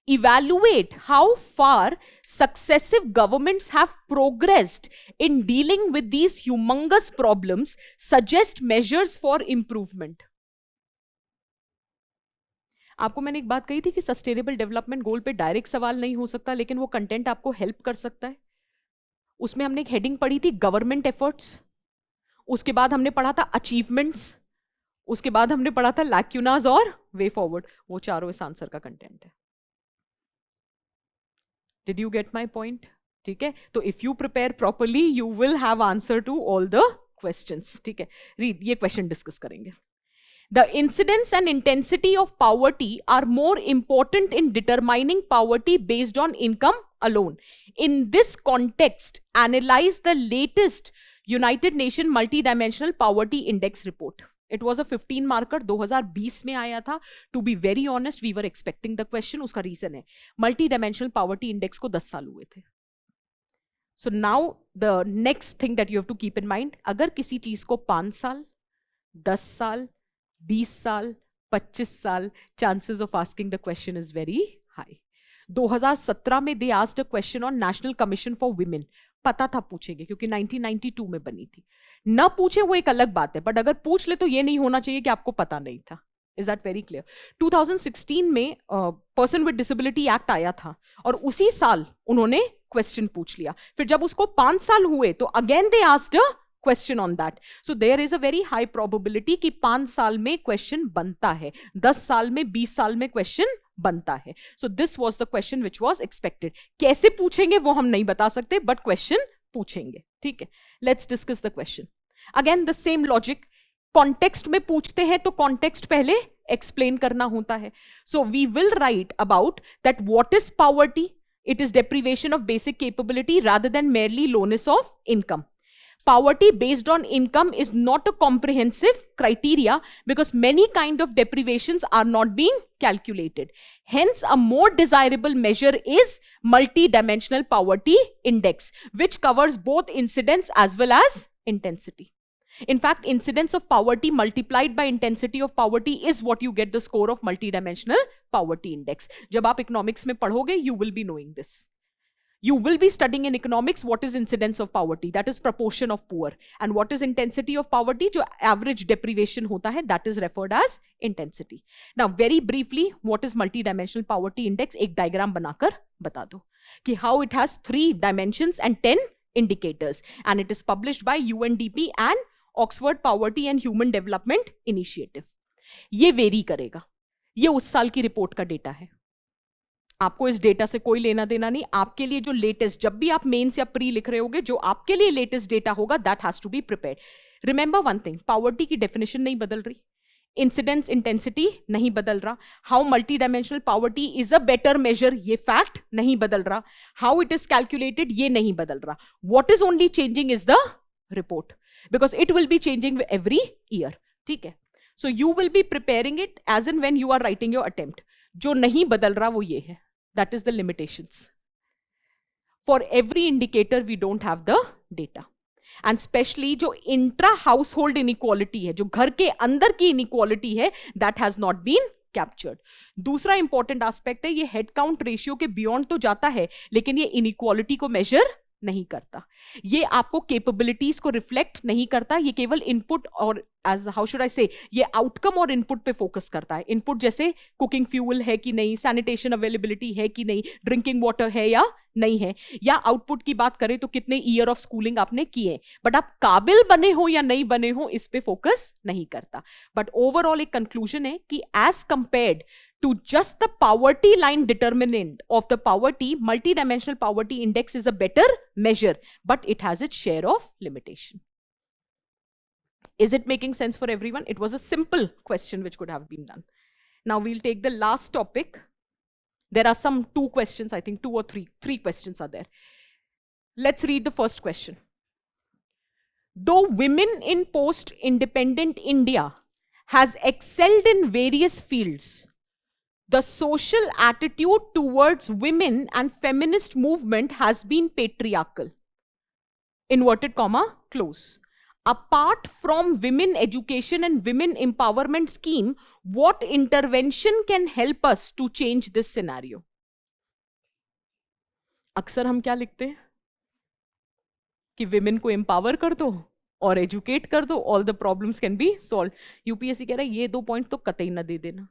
Evaluate how far successive governments have progressed in dealing with these humongous problems. Suggest measures for improvement. आपको मैंने एक बात कही थी कि सस्टेनेबल डेवलपमेंट गोल पे डायरेक्ट सवाल नहीं हो सकता, लेकिन वो कंटेंट आपको हेल्प कर सकता है. उसमें हमने एक हेडिंग पढ़ी थी गवर्नमेंट एफर्ट्स, उसके बाद हमने पढ़ा था अचीवमेंट्स, उसके बाद हमने पढ़ा था लैक्यूनास और वे फॉरवर्ड. वो चारों इस आंसर का कंटेंट है. Did you get my point? ठीक है, तो if you prepare properly you will have answer to all the questions. ठीक है, रीड, ये क्वेश्चन डिस्कस करेंगे. The incidence and intensity of poverty are more important in determining poverty based on income alone. In this context, analyze the latest United Nations Multidimensional Poverty Index report. It was a 15 marker, 2020 में आया था. To be very honest, we were expecting the question. उसका reason है, Multidimensional Poverty Index को 10 साल हुए थे. So now the next thing that you have to keep in mind, अगर किसी चीज को 5 साल, 10 साल, 20 साल, 25 साल, chances of asking the question is very high. 2017 में they asked a question on National Commission for Women. पता था पूछेंगे क्योंकि 1992 में बनी थी. ना पूछे वो एक अलग बात है, बट अगर पूछ ले तो ये नहीं होना चाहिए कि आपको पता नहीं था. Is that very clear? 2016 में पर्सन विद डिसेबिलिटी एक्ट आया था और उसी साल उन्होंने क्वेश्चन पूछ लिया. फिर जब उसको 5 साल हुए तो again they asked a question on that. So there is a very high probability कि 5 साल में क्वेश्चन बनता है, 10 साल में, 20 साल में क्वेश्चन बनता है. So this was the question which was expected. कैसे पूछेंगे वो हम नहीं बता सकते, बट क्वेश्चन पूछेंगे. ठीक है, let's discuss the question. Again the same logic. Context में पूछते हैं तो कॉन्टेक्स्ट पहले एक्सप्लेन करना होता है. So we will write about that what is poverty. It is deprivation of basic capability rather than merely lowness of income. Poverty based on income is not a comprehensive criteria because many kind of deprivations are not being calculated. Hence, a more desirable measure is multi-dimensional poverty index, which covers both incidence as well as intensity. In fact, incidence of poverty multiplied by intensity of poverty is what you get the score of multi-dimensional poverty index. जब आप economics में पढ़ोगे, you will be knowing this. You will be studying in economics what is incidence of poverty, that is proportion of poor, and what is intensity of poverty, जो average deprivation होता है, that is referred as intensity. Now very briefly, what is multi-dimensional poverty index? एक diagram बनाकर बता दो कि how it has 3 dimensions and 10 indicators, and it is published by UNDP and Oxford Poverty and Human Development Initiative. ये very करेगा, ये उस साल की रिपोर्ट का डेटा है, आपको इस डेटा से कोई लेना देना नहीं. आपके लिए जो लेटेस्ट, जब भी आप मेंस या प्री लिख रहे होगे, जो आपके लिए लेटेस्ट डेटा होगा, that has to be prepared. Remember one thing, poverty की डेफिनेशन नहीं बदल रही, इंसिडेंस इंटेंसिटी नहीं बदल रहा, how multi dimensional poverty is a better measure, ये फैक्ट नहीं बदल रहा, हाउ इट इज कैलकुलेटेड ये नहीं बदल रहा. What is only changing is the report, because it will be changing every year. ठीक है, so you will be preparing it as and when you are writing your attempt. जो नहीं बदल रहा वो ये है, that is the limitations. For every indicator we don't have the data, and especially जो intra household inequality है, जो घर के अंदर की inequality है, that has not been captured. दूसरा important aspect है, ये head count ratio के beyond तो जाता है, लेकिन ये inequality को measure नहीं करता, ये आपको कैपेबिलिटीज को रिफ्लेक्ट नहीं करता, ये केवल इनपुट और एज हाउ शुड आई से, ये आउटकम और इनपुट पे फोकस करता है. इनपुट जैसे कुकिंग फ्यूल है कि नहीं, सैनिटेशन अवेलेबिलिटी है कि नहीं, ड्रिंकिंग वाटर है या नहीं है, या आउटपुट की बात करें तो कितने ईयर ऑफ स्कूलिंग आपने किए, बट आप काबिल बने हो या नहीं बने हो इस पे फोकस नहीं करता. बट ओवरऑल एक कंक्लूजन है कि as compared to just the poverty line determinant of the poverty, multi-dimensional poverty index is a better measure, but it has its share of limitation. Is it making sense for everyone? It was a simple question which could have been done. Now we'll take the last topic. There are some 2 questions, I think 2 or 3 questions are there. Let's read the first question. Though women in post-independent India has excelled in various fields, the social attitude towards women and feminist movement has been patriarchal. Inverted comma, close. Apart from women education and women empowerment scheme, what intervention can help us to change this scenario? अक्सर हम क्या लिखते हैं कि women को empower कर दो और educate कर दो, all the problems can be solved. UPSC कह रहा है ये 2 पॉइंट तो कतई ना दे देना,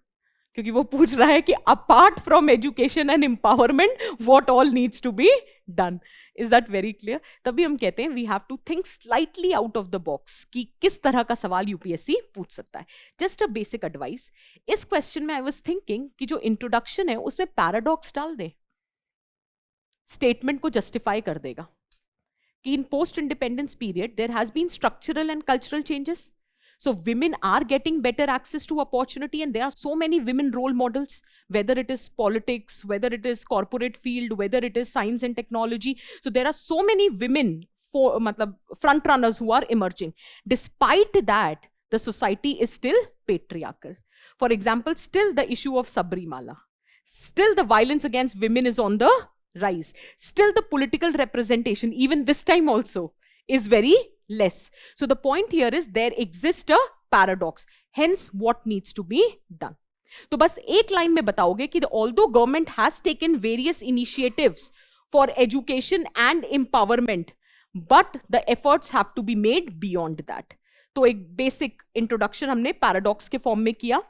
क्योंकि वो पूछ रहा है कि apart from education and empowerment what all needs to be done. Is that very clear? तभी हम कहते हैं we have to think slightly out of the box कि किस तरह का सवाल यूपीएससी पूछ सकता है. जस्ट अ बेसिक एडवाइस, इस क्वेश्चन में आई वाज थिंकिंग कि जो इंट्रोडक्शन है उसमें पैराडॉक्स डाल दे, स्टेटमेंट को जस्टिफाई कर देगा कि in post independence period there has been structural and cultural changes. So women are getting better access to opportunity, and there are so many women role models, whether it is politics, whether it is corporate field, whether it is science and technology. So there are so many women front runners who are emerging. Despite that, the society is still patriarchal. For example, still the issue of Sabrimala, still the violence against women is on the rise, still the political representation, even this time also, is very less. So the point here is there exists a paradox. Hence, what needs to be done? तो बस एक line में बताओगे कि although government has taken various initiatives for education and empowerment, but the efforts have to be made beyond that. तो एक basic introduction हमने paradox के फॉर्म में किया,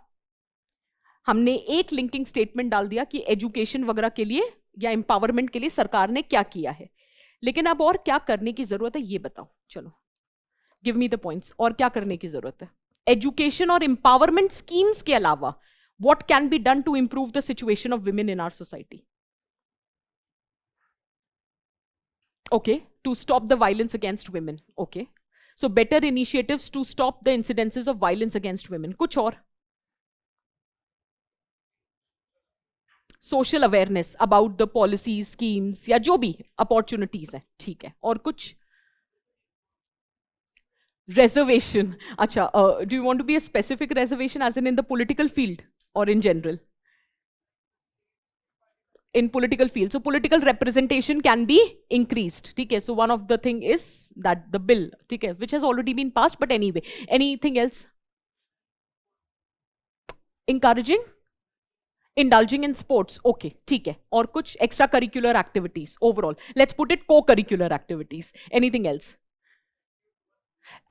हमने एक लिंकिंग स्टेटमेंट डाल दिया कि एजुकेशन वगैरह के लिए या एम्पावरमेंट के लिए सरकार ने क्या किया है, लेकिन अब और क्या करने की जरूरत है ये बताओ. चलो, गिव मी द पॉइंट्स. और क्या करने की जरूरत है एजुकेशन और एम्पावरमेंट स्कीम्स के अलावा? What can be done to improve the situation of women in our society? Okay, to stop the violence against women. Okay, so better initiatives to stop the incidences of violence against women. कुछ और? Social awareness about the policies, schemes या जो भी opportunities है. ठीक है, और कुछ? Reservation. Acha, do you want to be a specific reservation as in the political field or in general? In political field. So political representation can be increased. Okay, so one of the thing is that the bill, okay, which has already been passed, but anyway, anything else? Encouraging? Indulging in sports. Okay, ठीक है. और कुछ extra curricular activities overall. Let's put it co-curricular activities. Anything else?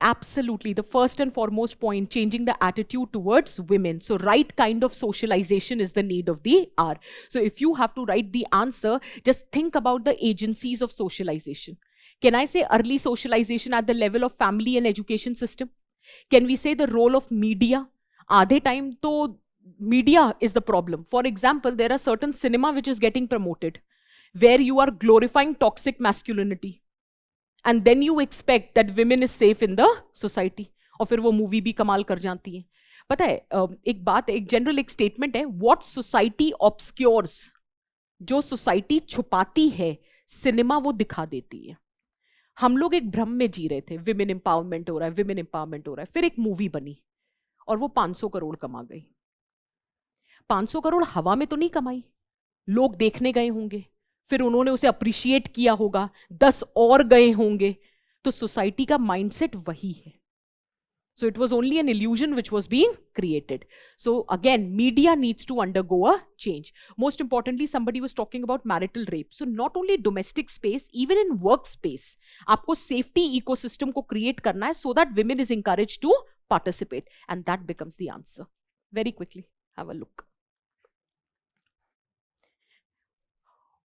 Absolutely. The first and foremost point, changing the attitude towards women. So right kind of socialization is the need of the hour. So if you have to write the answer, just think about the agencies of socialization. Can I say early socialization at the level of family and education system? Can we say the role of media? Aadhe time to media is the problem. For example, there are certain cinema which is getting promoted where you are glorifying toxic masculinity. And then you expect that women is safe in the society. और फिर वो movie भी कमाल कर जाती है. पता है एक बात, एक जनरल एक स्टेटमेंट है, what society obscures, जो सोसाइटी छुपाती है सिनेमा वो दिखा देती है. हम लोग एक भ्रम में जी रहे थे, विमेन एम्पावरमेंट हो रहा है, विमेन एम्पावरमेंट हो रहा है. फिर एक मूवी बनी और वो 500 करोड़ कमा गई. 500 करोड़ हवा में तो नहीं कमाई, लोग देखने गए होंगे, फिर उन्होंने उसे अप्रिशिएट किया होगा, 10 और गए होंगे. तो सोसाइटी का माइंडसेट वही है. So it was only an illusion which was being created. So again, media needs to undergo a change. Most importantly, somebody was talking about marital rape. So not only domestic space, even in workspace, आपको safety ecosystem को create करना है so that women is encouraged to participate. And that becomes the answer. Very quickly, have a look.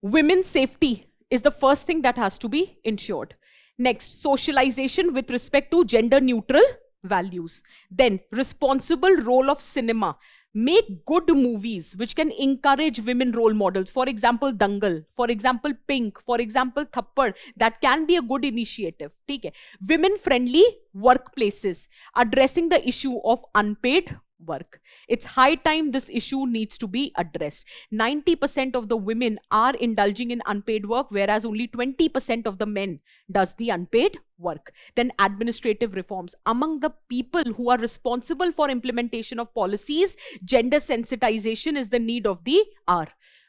Women's safety is the first thing that has to be ensured. Next, socialization with respect to gender neutral values. Then, responsible role of cinema. Make good movies which can encourage women role models. For example, Dangal. For example, Pink. For example, Thappad. That can be a good initiative. Okay. Women-friendly workplaces. Addressing the issue of unpaid work. It's high time this issue needs to be addressed. 90% of the women are indulging in unpaid work, whereas only 20% of the men does the unpaid work. Then administrative reforms. Among the people who are responsible for implementation of policies, gender sensitization is the need of the hour.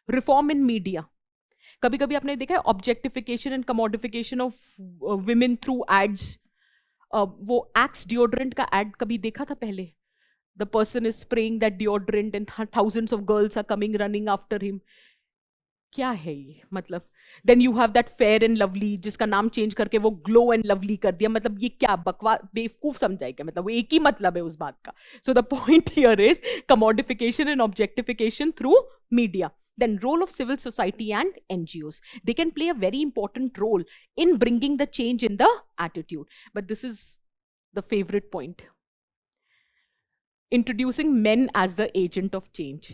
Reform in media. कभी कभी आपने देखा है objectification and commodification of women through ads. वो Axe deodorant का ad कभी देखा था पहले? The person is spraying that deodorant and thousands of girls are coming running after him. क्या है ये मतलब? Then you have that fair and lovely जिसका नाम चेंज करके वो glow and lovely कर दिया. मतलब ये क्या बकवास बेवकूफ समझाएगा, मतलब वो एक ही मतलब है उस बात का. So the point here is commodification and objectification through media. Then role of civil society and NGOs. They can play a very important role in bringing the change in the attitude. But this is the favorite point. Introducing men as the agent of change.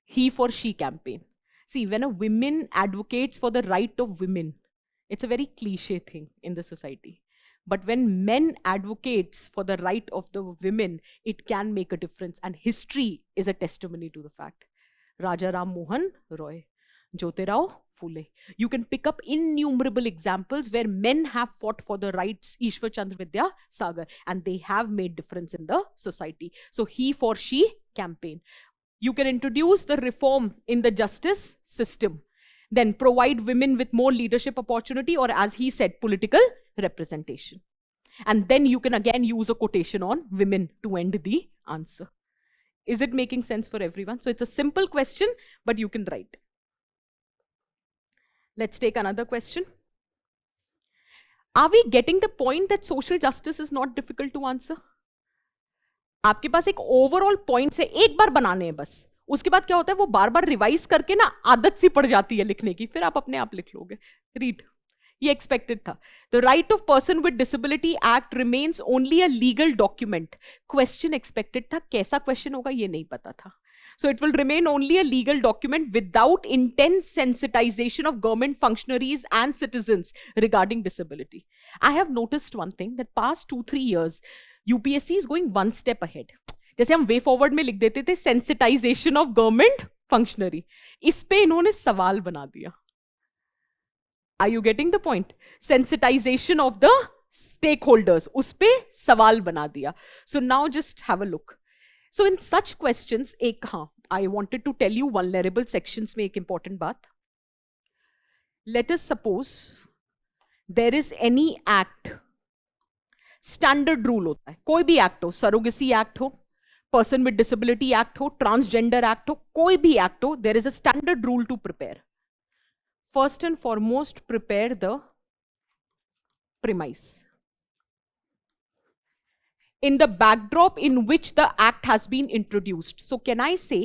He for she campaign. See, when a woman advocates for the right of women, it's a very cliche thing in the society. But when men advocates for the right of the women, it can make a difference. And history is a testimony to the fact. Raja Ram Mohan Roy, Jyotirao Phule. You can pick up innumerable examples where men have fought for the rights, Ishwar Chandra Vidya Sagar, and they have made difference in the society. So he for she campaign. You can introduce the reform in the justice system. Then provide women with more leadership opportunity, or as he said, political representation. And then you can again use a quotation on women to end the answer. Is it making sense for everyone? So it's a simple question, but you can write. Let's take another question. Are we getting the point that social justice is not difficult to answer? आपके पास एक overall point है, एक बार बनाने हैं बस. उसके बाद क्या होता है, वो बार बार रिवाइज करके ना आदत सी पड़ जाती है लिखने की, फिर आप अपने आप लिख लोगे. रीड. ये एक्सपेक्टेड था. The right of person with disability act remains only a legal document. Question expected था, कैसा क्वेश्चन होगा ये नहीं पता था. So it will remain only a legal document without intense sensitization of government functionaries and citizens regarding disability. I have noticed one thing, that past 2-3 years, UPSC is going one step ahead. जैसे हम way forward में लिख देते थे sensitization of government functionary, इस पे इन्होंने सवाल बना दिया. Are you getting the point? Sensitization of the stakeholders, उस पे सवाल बना दिया. So now just have a look. So in such questions, एक, हाँ, I wanted to tell you vulnerable sections में एक इंपॉर्टेंट बात. Let us suppose there is any act, standard rule होता है, कोई भी एक्ट हो, सरोगेसी एक्ट हो, पर्सन विद डिसेबिलिटी एक्ट हो, ट्रांसजेंडर एक्ट हो, कोई भी एक्ट हो, there is a standard rule to prepare. First and foremost, prepare the premise in the backdrop in which the act has been introduced. So can I say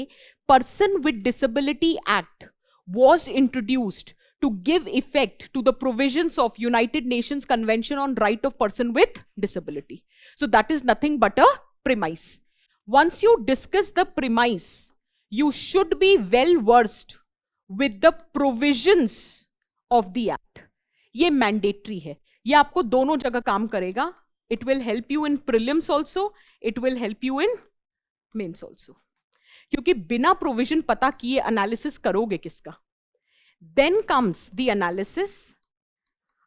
Person with Disability Act was introduced to give effect to the provisions of United Nations Convention on Right of Person with Disability. So that is nothing but a premise. Once you discuss the premise, you should be well versed with the provisions of the act. ये mandatory है. ये आपको दोनों जगह काम करेगा. It will help you in prelims also, it will help you in mains also. क्योंकि बिना प्रोविजन पता किए एनालिसिस करोगे किसका? Then comes the analysis.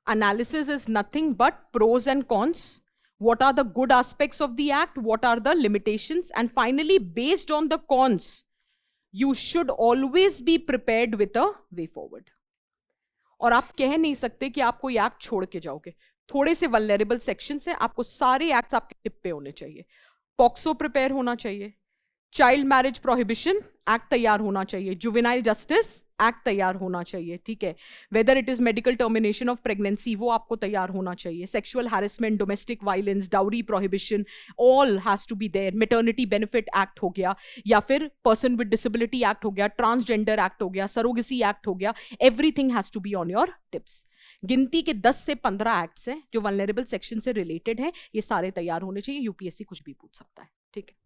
Analysis is nothing but pros and cons. What are the good aspects of the act? What are the limitations? And finally, based on the cons, you should always be prepared with a way forward. और आप कह नहीं सकते कि आप कोई act छोड़ के जाओगे. थोड़े से वल्नरेबल सेक्शंस हैं, आपको सारे एक्ट्स आपके टिप पे होने चाहिए. पॉक्सो प्रिपेयर होना चाहिए, चाइल्ड मैरिज प्रोहिबिशन एक्ट तैयार होना चाहिए, जुवेनाइल जस्टिस एक्ट तैयार होना चाहिए, ठीक है. Whether it is medical termination of pregnancy, वो आपको तैयार होना चाहिए. Sexual harassment, domestic violence, dowry prohibition, all has to be there. Maternity benefit act हो गया, या फिर पर्सन विद डिसेबिलिटी एक्ट हो गया, ट्रांसजेंडर एक्ट हो गया, सरोगेसी एक्ट हो गया. Everything has to be on your tips. गिनती के 10 से 15 एक्ट्स हैं जो वल्नरेबल सेक्शन से रिलेटेड हैं. ये सारे तैयार होने चाहिए. यूपीएससी कुछ भी पूछ सकता है, ठीक है.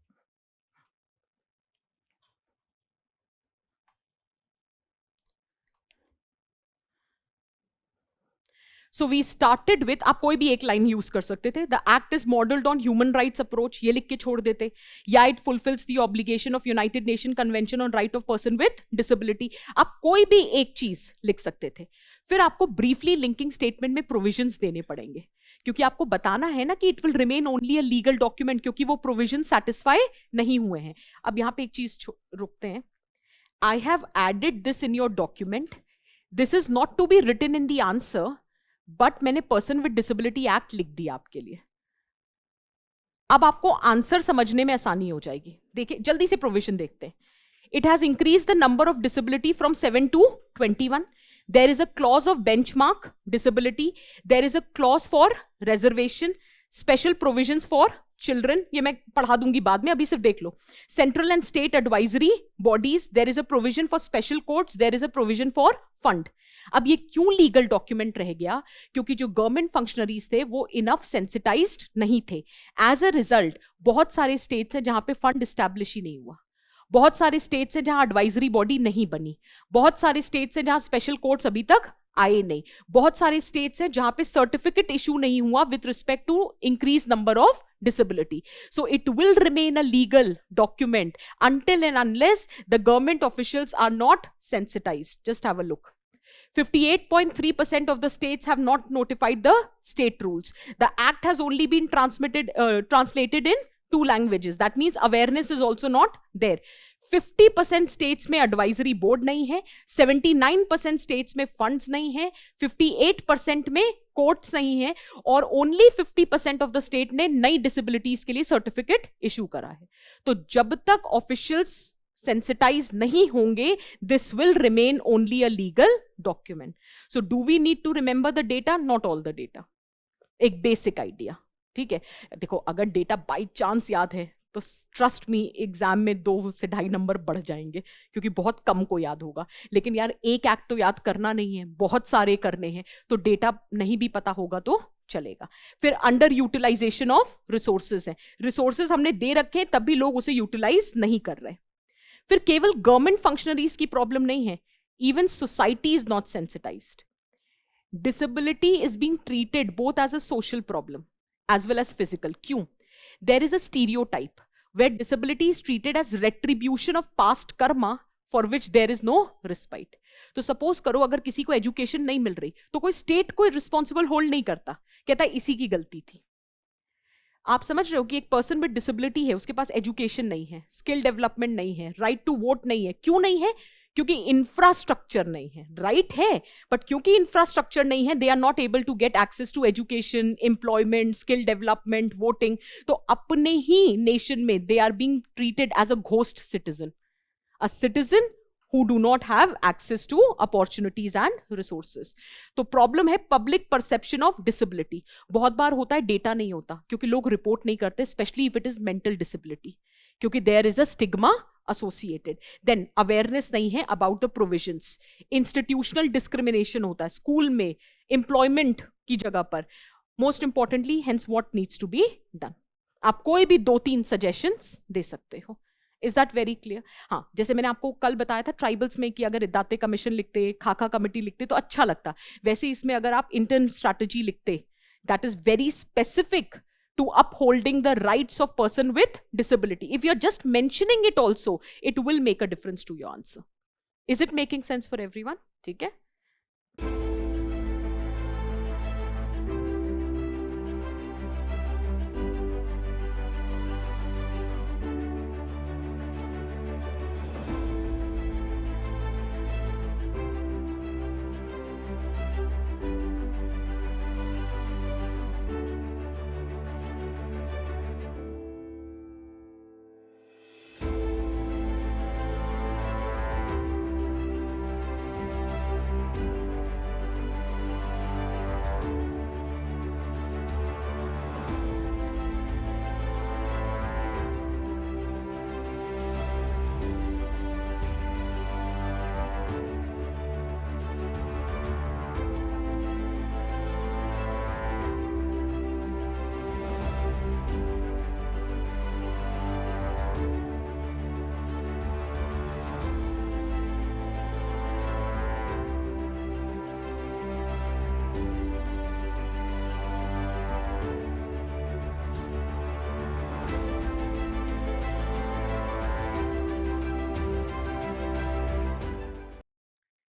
सो वी स्टार्टेड विथ, आप कोई भी एक लाइन यूज कर सकते थे. The act is modelled on human rights approach, ये लिख के छोड़ देते. या it fulfils the obligation of United nation convention on right of person with disability. आप कोई भी एक चीज लिख सकते थे. फिर आपको ब्रीफली लिंकिंग स्टेटमेंट में प्रोविजंस देने पड़ेंगे, क्योंकि आपको बताना है ना कि it will remain only a legal document, क्योंकि वो प्रोविजन सेटिस्फाई नहीं हुए हैं. अब यहां पे एक चीज रुकते हैं. I have added this in your document. This is not to be written in the answer, but मैंने पर्सन विद डिसेबिलिटी एक्ट लिख दिया आपके लिए. अब आपको आंसर समझने में आसानी हो जाएगी. देखिए जल्दी से प्रोविजन देखते हैं. It has increase the number of disability from 7 to 21. There is a clause of benchmark disability. There is a clause for reservation, special provisions for children. ये मैं पढ़ा दूंगी बाद में, अभी सिर्फ देख लो. Central and state advisory bodies. There is a provision for special courts. There is a provision for fund. अब ये क्यों लीगल डॉक्यूमेंट रह गया? क्योंकि जो गवर्नमेंट फंक्शनरीज थे वो इनफ सेंसिटाइज्ड नहीं थे. एज अ रिजल्ट बहुत सारे स्टेट्स हैं जहां पे फंड इस्टेब्लिश ही नहीं हुआ. बहुत सारे स्टेट्स हैं जहां एडवाइजरी बॉडी नहीं बनी. बहुत सारे स्टेट्स हैं जहां स्पेशल कोर्ट्स अभी तक आए नहीं. बहुत सारे स्टेट्स हैं जहां पे सर्टिफिकेट इशू नहीं हुआ with respect to increase number of disability. So it will remain a legal document until and unless the government officials are not sensitized. Just have a look. 58.3% of the states have not notified the state rules. The act has only been translated in 2 languages. That means awareness is also not there. 50% states में advisory board नहीं है, 79% states में funds नहीं है, 58% में courts नहीं है, और only 50% of the state ने नई disabilities के लिए certificate issue करा है. तो जब तक officials sensitize नहीं होंगे, this will remain only a legal document. So do we need to remember the data? Not all the data. एक basic idea. ठीक है. देखो अगर डेटा बाई चांस याद है तो ट्रस्ट मी एग्जाम में 2 से 2.5 नंबर बढ़ जाएंगे, क्योंकि बहुत कम को याद होगा. लेकिन यार एक एक्ट तो याद करना नहीं है, बहुत सारे करने हैं, तो डेटा नहीं भी पता होगा तो चलेगा. फिर अंडर यूटिलाइजेशन ऑफ रिसोर्सेज है. रिसोर्सेज हमने दे रखे तब भी लोग उसे यूटिलाइज नहीं कर रहे. फिर केवल गवर्नमेंट फंक्शनरीज की प्रॉब्लम नहीं है, even society is not sensitized. Disability is being treated both as a social problem as well as physical. क्यों? There is a stereotype where disability is treated as retribution of past karma for which there is no respite. तो suppose करो अगर किसी को education नहीं मिल रही तो कोई स्टेट कोई रिस्पॉन्सिबल होल्ड नहीं करता, कहता है इसी की गलती थी। आप समझ रहे हो कि एक पर्सन विद डिसेबिलिटी है, उसके पास एजुकेशन नहीं है, स्किल डेवलपमेंट नहीं है, राइट टू वोट नहीं है। क्यों नहीं है? क्योंकि इंफ्रास्ट्रक्चर नहीं है। राइट है बट क्योंकि इंफ्रास्ट्रक्चर नहीं है, they are not able to get access to education, employment, skill development, voting. तो अपने ही नेशन में they are being treated as a ghost citizen, a citizen who do not have access to opportunities and resources। तो problem है public perception of disability. बहुत बार होता है data नहीं होता क्योंकि लोग रिपोर्ट नहीं करते, specially if it is mental disability, क्योंकि there is a stigma associated. Then awareness नहीं है about the provisions, institutional discrimination होता है स्कूल में, एम्प्लॉयमेंट की जगह पर। Most importantly hence what needs to be done. आप कोई भी 2-3 सजेशंस दे सकते हो। Is that very clear? हाँ, जैसे मैंने आपको कल बताया था ट्राइबल्स में कि अगर दाते कमीशन लिखते, खाका कमेटी लिखते तो अच्छा लगता, वैसे इसमें अगर आप इंटर्न स्ट्रैटेजी लिखते that is very specific to upholding the rights of person with disability. If you're just mentioning it also, it will make a difference to your answer. Is it making sense for everyone? ठीक है?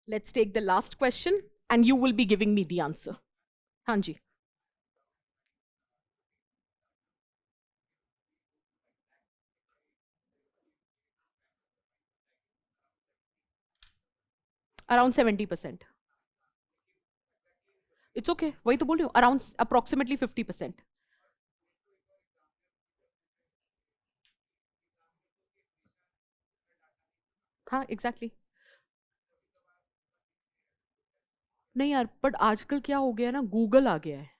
Let's take the last question and you will be giving me the answer. हाँ जी, around 70%। It's okay, वही तो बोल रही हूँ, around approximately 50%। हाँ exactly. नहीं यार, बट आजकल क्या हो गया ना, गूगल आ गया है।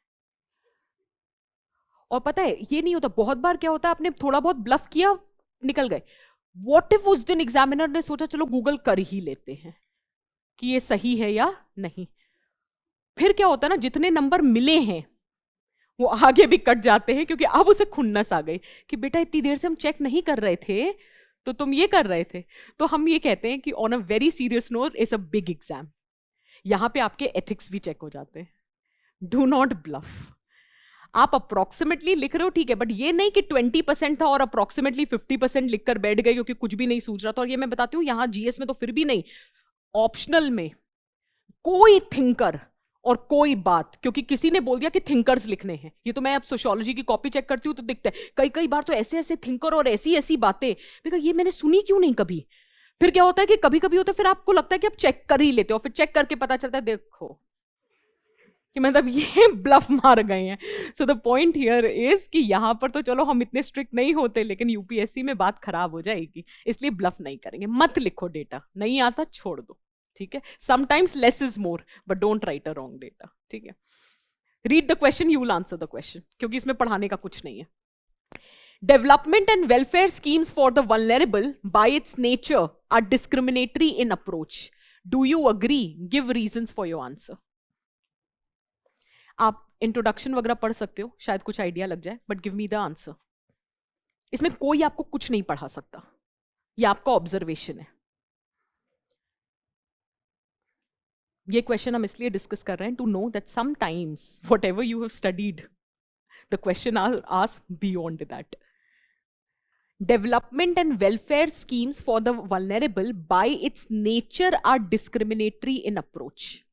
और पता है ये नहीं होता, बहुत बार क्या होता है आपने थोड़ा बहुत ब्लफ किया, निकल गए। व्हाट इफ उस दिन एग्जामिनर ने सोचा चलो गूगल कर ही लेते हैं कि ये सही है या नहीं। फिर क्या होता है ना, जितने नंबर मिले हैं वो आगे भी कट जाते हैं क्योंकि अब उसे खुन्नस आ गई कि बेटा इतनी देर से हम चेक नहीं कर रहे थे तो तुम ये कर रहे थे। तो हम ये कहते हैं कि on a very serious note is a big exam, यहां पे आपके एथिक्स भी चेक हो जाते हैं। Do not bluff. आप अप्रोक्सीमेटली लिख रहे हो ठीक है, बट ये नहीं कि 20% था और अप्रोक्सीमेटली 50% लिखकर बैठ गए क्योंकि कुछ भी नहीं सूझ रहा था। और ये मैं बताती हूँ यहां जीएस में तो फिर भी नहीं, ऑप्शनल में कोई थिंकर और कोई बात, क्योंकि किसी ने बोल दिया कि थिंकर्स लिखने हैं। ये तो मैं अब सोशियोलॉजी की कॉपी चेक करती हूँ तो दिखता है कई कई बार तो ऐसे ऐसे थिंकर और ऐसी ऐसी बातें, बिकॉज ये मैंने सुनी क्यों नहीं कभी। फिर क्या होता है कि कभी कभी होता है फिर आपको लगता है कि आप चेक कर ही लेते हो, फिर चेक करके पता चलता है देखो कि मतलब ये ब्लफ मार गए हैं। So the point here is कि यहां पर तो चलो हम इतने स्ट्रिक्ट नहीं होते, लेकिन यूपीएससी में बात खराब हो जाएगी, इसलिए ब्लफ नहीं करेंगे। मत लिखो डेटा, नहीं आता छोड़ दो, ठीक है। Sometimes less is more but don't write a wrong data, ठीक है। Read the question, you will answer the question, क्योंकि इसमें पढ़ाने का कुछ नहीं है। Development and welfare schemes for the vulnerable by its nature are discriminatory in approach. Do you agree? Give reasons for your answer. आप इंट्रोडक्शन वगैरह पढ़ सकते हो, शायद कुछ आइडिया लग जाए, but give me the answer. इसमें कोई आपको कुछ नहीं पढ़ा सकता, ये आपका ऑब्जर्वेशन है। ये क्वेश्चन हम इसलिए डिस्कस कर रहे हैं to know that sometimes whatever you have studied the question are asked beyond that. development and welfare schemes for the vulnerable by its nature are discriminatory in approach.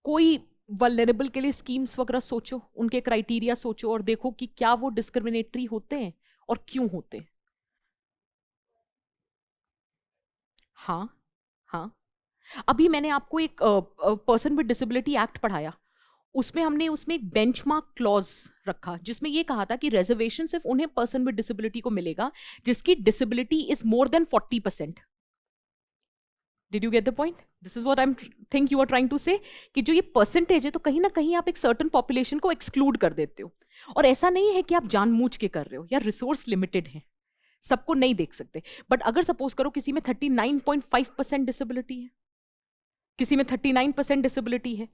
कोई vulnerable के लिए schemes वगैरह सोचो, उनके criteria सोचो और देखो कि क्या वो डिस्क्रिमिनेटरी होते हैं और क्यों होते हैं. हाँ हाँ, अभी मैंने आपको एक पर्सन विद डिसेबिलिटी एक्ट पढ़ाया, उसमें एक बेंचमार्क क्लॉज रखा जिसमें ये कहा था कि रिजर्वेशन सिर्फ उन्हें पर्सन विद डिसेबिलिटी को मिलेगा जिसकी disability is more than 40%. Did you get the point? This is what I think you are trying to say, कि जो ये परसेंटेज है तो कहीं ना कहीं आप एक सर्टन पॉपुलेशन को एक्सक्लूड कर देते हो. और ऐसा नहीं है कि आप जानबूझ के कर रहे हो, या रिसोर्स लिमिटेड है, सबको नहीं देख सकते. बट अगर सपोज करो किसी में 39.5% डिसेबिलिटी है, किसी में 39% डिसेबिलिटी है,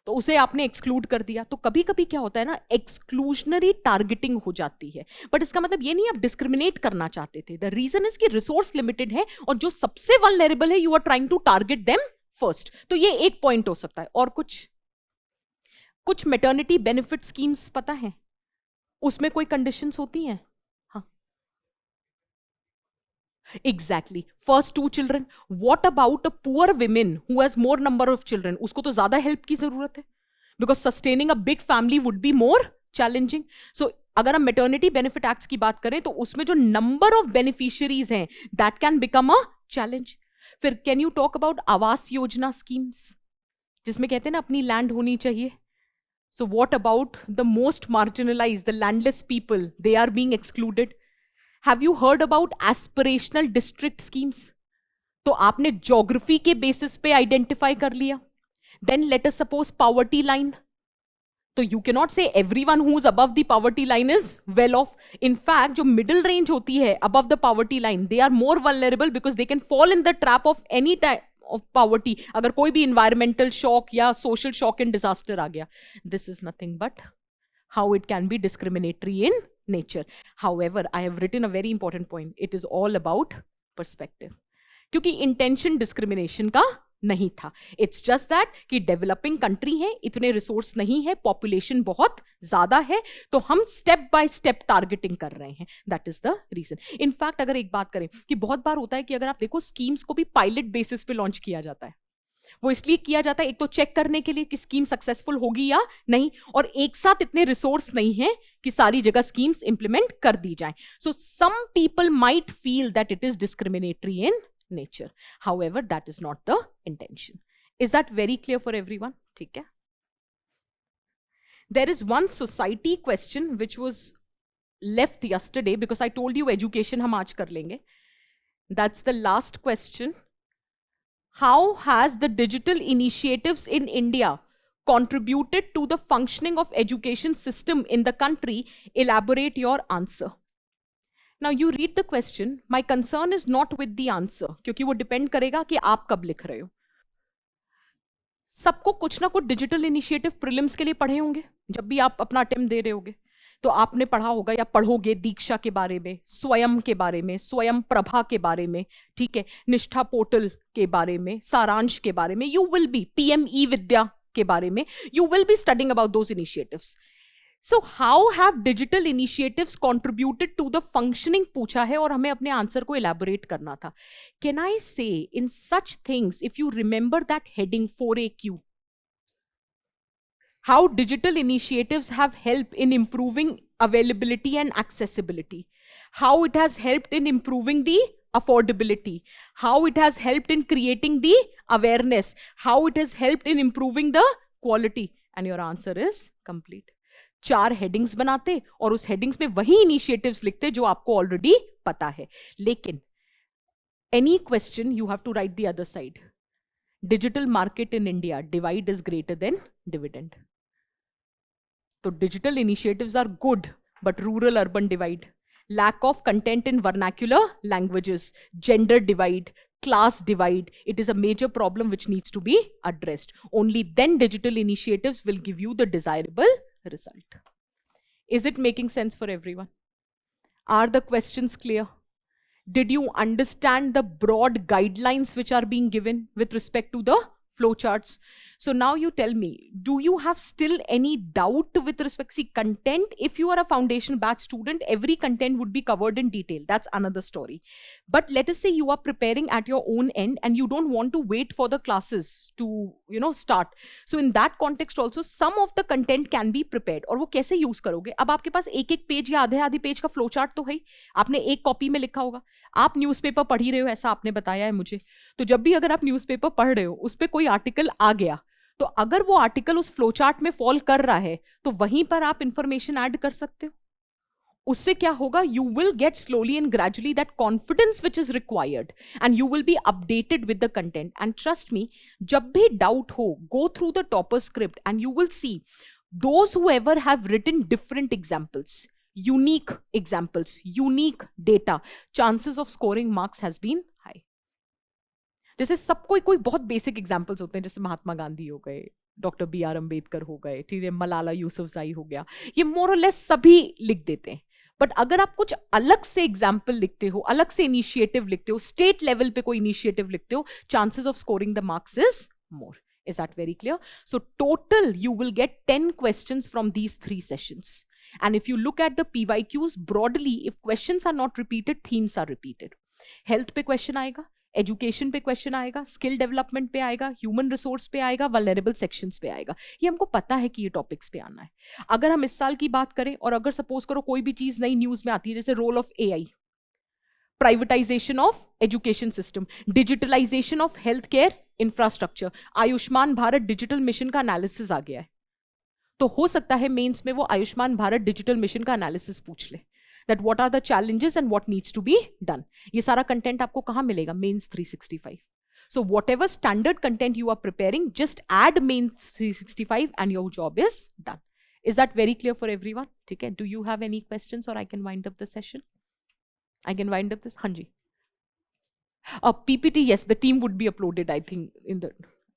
तो उसे आपने एक्सक्लूड कर दिया. तो कभी कभी क्या होता है ना, एक्सक्लूजनरी टारगेटिंग हो जाती है. बट इसका मतलब ये नहीं आप डिस्क्रिमिनेट करना चाहते थे. द रीजन इज कि रिसोर्स लिमिटेड है और जो सबसे वल्नरेबल है you are trying to target them first. तो ये एक पॉइंट हो सकता है. और कुछ मैटरनिटी बेनिफिट स्कीम्स पता है, उसमें कोई कंडीशंस होती हैं. Exactly. First 2 children. What about a poor woman who has more number of children? उसको तो ज्यादा हेल्प की जरूरत है, because sustaining a big family would be more challenging. So अगर हम maternity benefit acts की बात करें तो उसमें जो number of beneficiaries हैं that can become a challenge. फिर can you talk about Awas Yojana schemes जिसमें कहते हैं ना अपनी लैंड होनी चाहिए. So what about the most marginalized, the landless people? They are being excluded. Have you heard about aspirational district schemes? तो आपने ज्योग्राफी के बेसिस पे आइडेंटिफाई कर लिया. Then let us suppose poverty line. तो you can not say everyone who is above the poverty line is well off. In fact जो middle range होती है above the poverty line, they are more vulnerable because they can fall in the trap of any type of poverty. अगर कोई भी environmental shock या social shock and disaster आ गया. This is nothing but how it can be discriminatory in nature. However, I have written a very important point. It is all about perspective. क्योंकि intention discrimination का नहीं था. It's just that कि developing country है, इतने resource नहीं है, population बहुत ज्यादा है, तो हम step by step targeting कर रहे हैं. That is the reason. In fact, अगर एक बात करें कि बहुत बार होता है कि अगर आप देखो schemes को भी pilot basis पे launch किया जाता है. वो इसलिए किया जाता है एक तो चेक करने के लिए कि स्कीम सक्सेसफुल होगी या नहीं, और एक साथ इतने रिसोर्स नहीं है कि सारी जगह स्कीम्स इंप्लीमेंट कर दी जाएं. So some people might feel that it is discriminatory in nature. However that is not the intention. Is that very clear for everyone? ठीक है. There is one society question which was left yesterday because I told you education हम आज कर लेंगे. That's the last question. How has the digital initiatives in India contributed to the functioning of education system in the country? Elaborate your answer. Now you read the question. My concern is not with the answer, क्योंकि वो depend करेगा कि आप कब लिख रहे हो. सबको कुछ ना कुछ डिजिटल इनिशिएटिव प्रीलिम्स के लिए पढ़े होंगे जब भी आप अपना अटेम्प्ट दे रहे होगे. तो आपने पढ़ा होगा या पढ़ोगे दीक्षा के बारे में, स्वयं के बारे में, स्वयं प्रभा के बारे में, ठीक है, निष्ठा पोर्टल के बारे में, सारांश के बारे में. You will be PM e Vidya के बारे में, you will be studying about those initiatives. So how have digital initiatives contributed to the functioning पूछा है और हमें अपने आंसर को इलैबोरेट करना था. Can I say in such things, if you remember that heading 4AQ, how digital initiatives have helped in improving availability and accessibility, how it has helped in improving the affordability, how it has helped in creating the awareness, how it has helped in improving the quality, and your answer is complete. 4 headings बनाते और उस headings में वही initiatives लिखते जो आपको already पता है. लेकिन any question you have to write the other side. Digital market in India, divide is greater than dividend. So digital initiatives are good, but rural urban divide, lack of content in vernacular languages, gender divide, class divide, it is a major problem which needs to be addressed. Only then digital initiatives will give you the desirable result. Is it making sense for everyone? Are the questions clear? Did you understand the broad guidelines which are being given with respect to the flowcharts. So now you tell me, do you have still any doubt with respect? See, content, if you are a foundation batch student, every content would be covered in detail. That's another story. But let us say you are preparing at your own end and you don't want to wait for the classes to, start. So in that context also, some of the content can be prepared. और वो कैसे use करोगे? अब आपके पास एक एक page या आधे आधे पेज का फ्लो चार्ट तो है ही, आपने एक कॉपी में लिखा होगा. आप न्यूज़पेपर पढ़ ही रहे हो, ऐसा आपने बताया है मुझे. तो जब भी अगर आप न्यूज़पेपर पढ़ रहे हो, उस पर कोई आर्टिकल आ गया, तो अगर वो आर्टिकल उस फ्लो चार्ट में फॉल कर रहा है, तो वहीं पर आप इंफॉर्मेशन ऐड कर सकते हो. उससे क्या होगा? You will get slowly and gradually that confidence which is required and you will be updated with the content. And trust me, जब भी डाउट हो, go through the topper script and you will see those who ever have written different examples, unique examples, unique data, chances of scoring marks has been high. जैसे सब कोई बहुत basic examples होते हैं, जैसे महात्मा गांधी हो गए, डॉक्टर बी आर अम्बेडकर हो गए, ठीक है, मलाला यूसुफजाई हो गया, ये मोर और लेस सभी लिख देते हैं. बट अगर आप कुछ अलग से एग्जाम्पल लिखते हो, अलग से इनिशिएटिव लिखते हो, स्टेट लेवल पे कोई इनिशिएटिव लिखते हो, chances of scoring the marks is more. Is that very clear? So total you will get 10 questions from these 3 sessions. And if you look at the PYQs broadly, if questions are not repeated, themes are repeated. Health पे question आएगा, education पे question आएगा, skill development पे आएगा, human resource पे आएगा, vulnerable sections पे आएगा. ये हमको पता है कि ये topics पे आना है. अगर हम इस साल की बात करें और अगर suppose करो कोई भी चीज नई न्यूज में आती है, जैसे role of AI, privatization of education system, digitalization of health care infrastructure, Ayushman Bharat digital mission का एनालिसिस आ गया है, तो हो सकता है मेंस में वो आयुष्मान भारत डिजिटल मिशन का एनालिसिस पूछ ले, that what are the challenges and what needs to be done. ये सारा कंटेंट आपको कहां मिलेगा? Mains 365. So whatever standard content you are preparing, just add mains 365 and your job is done. Is that very clear for everyone? ठीक है, do you have any questions or I can wind up the session? I can wind up this. Hanji. PPT, yes, the team would be uploaded, I think, in the.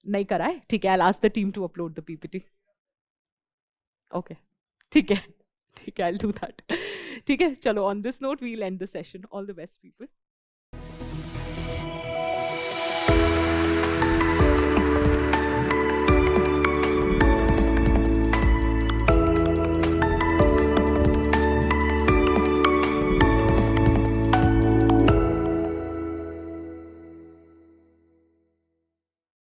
नहीं करा है, ठीक है, I'll ask the team to upload the PPT. Okay, ठीक है, I'll do that. ठीक है, चलो, on this note, we'll end the session. All the best, people.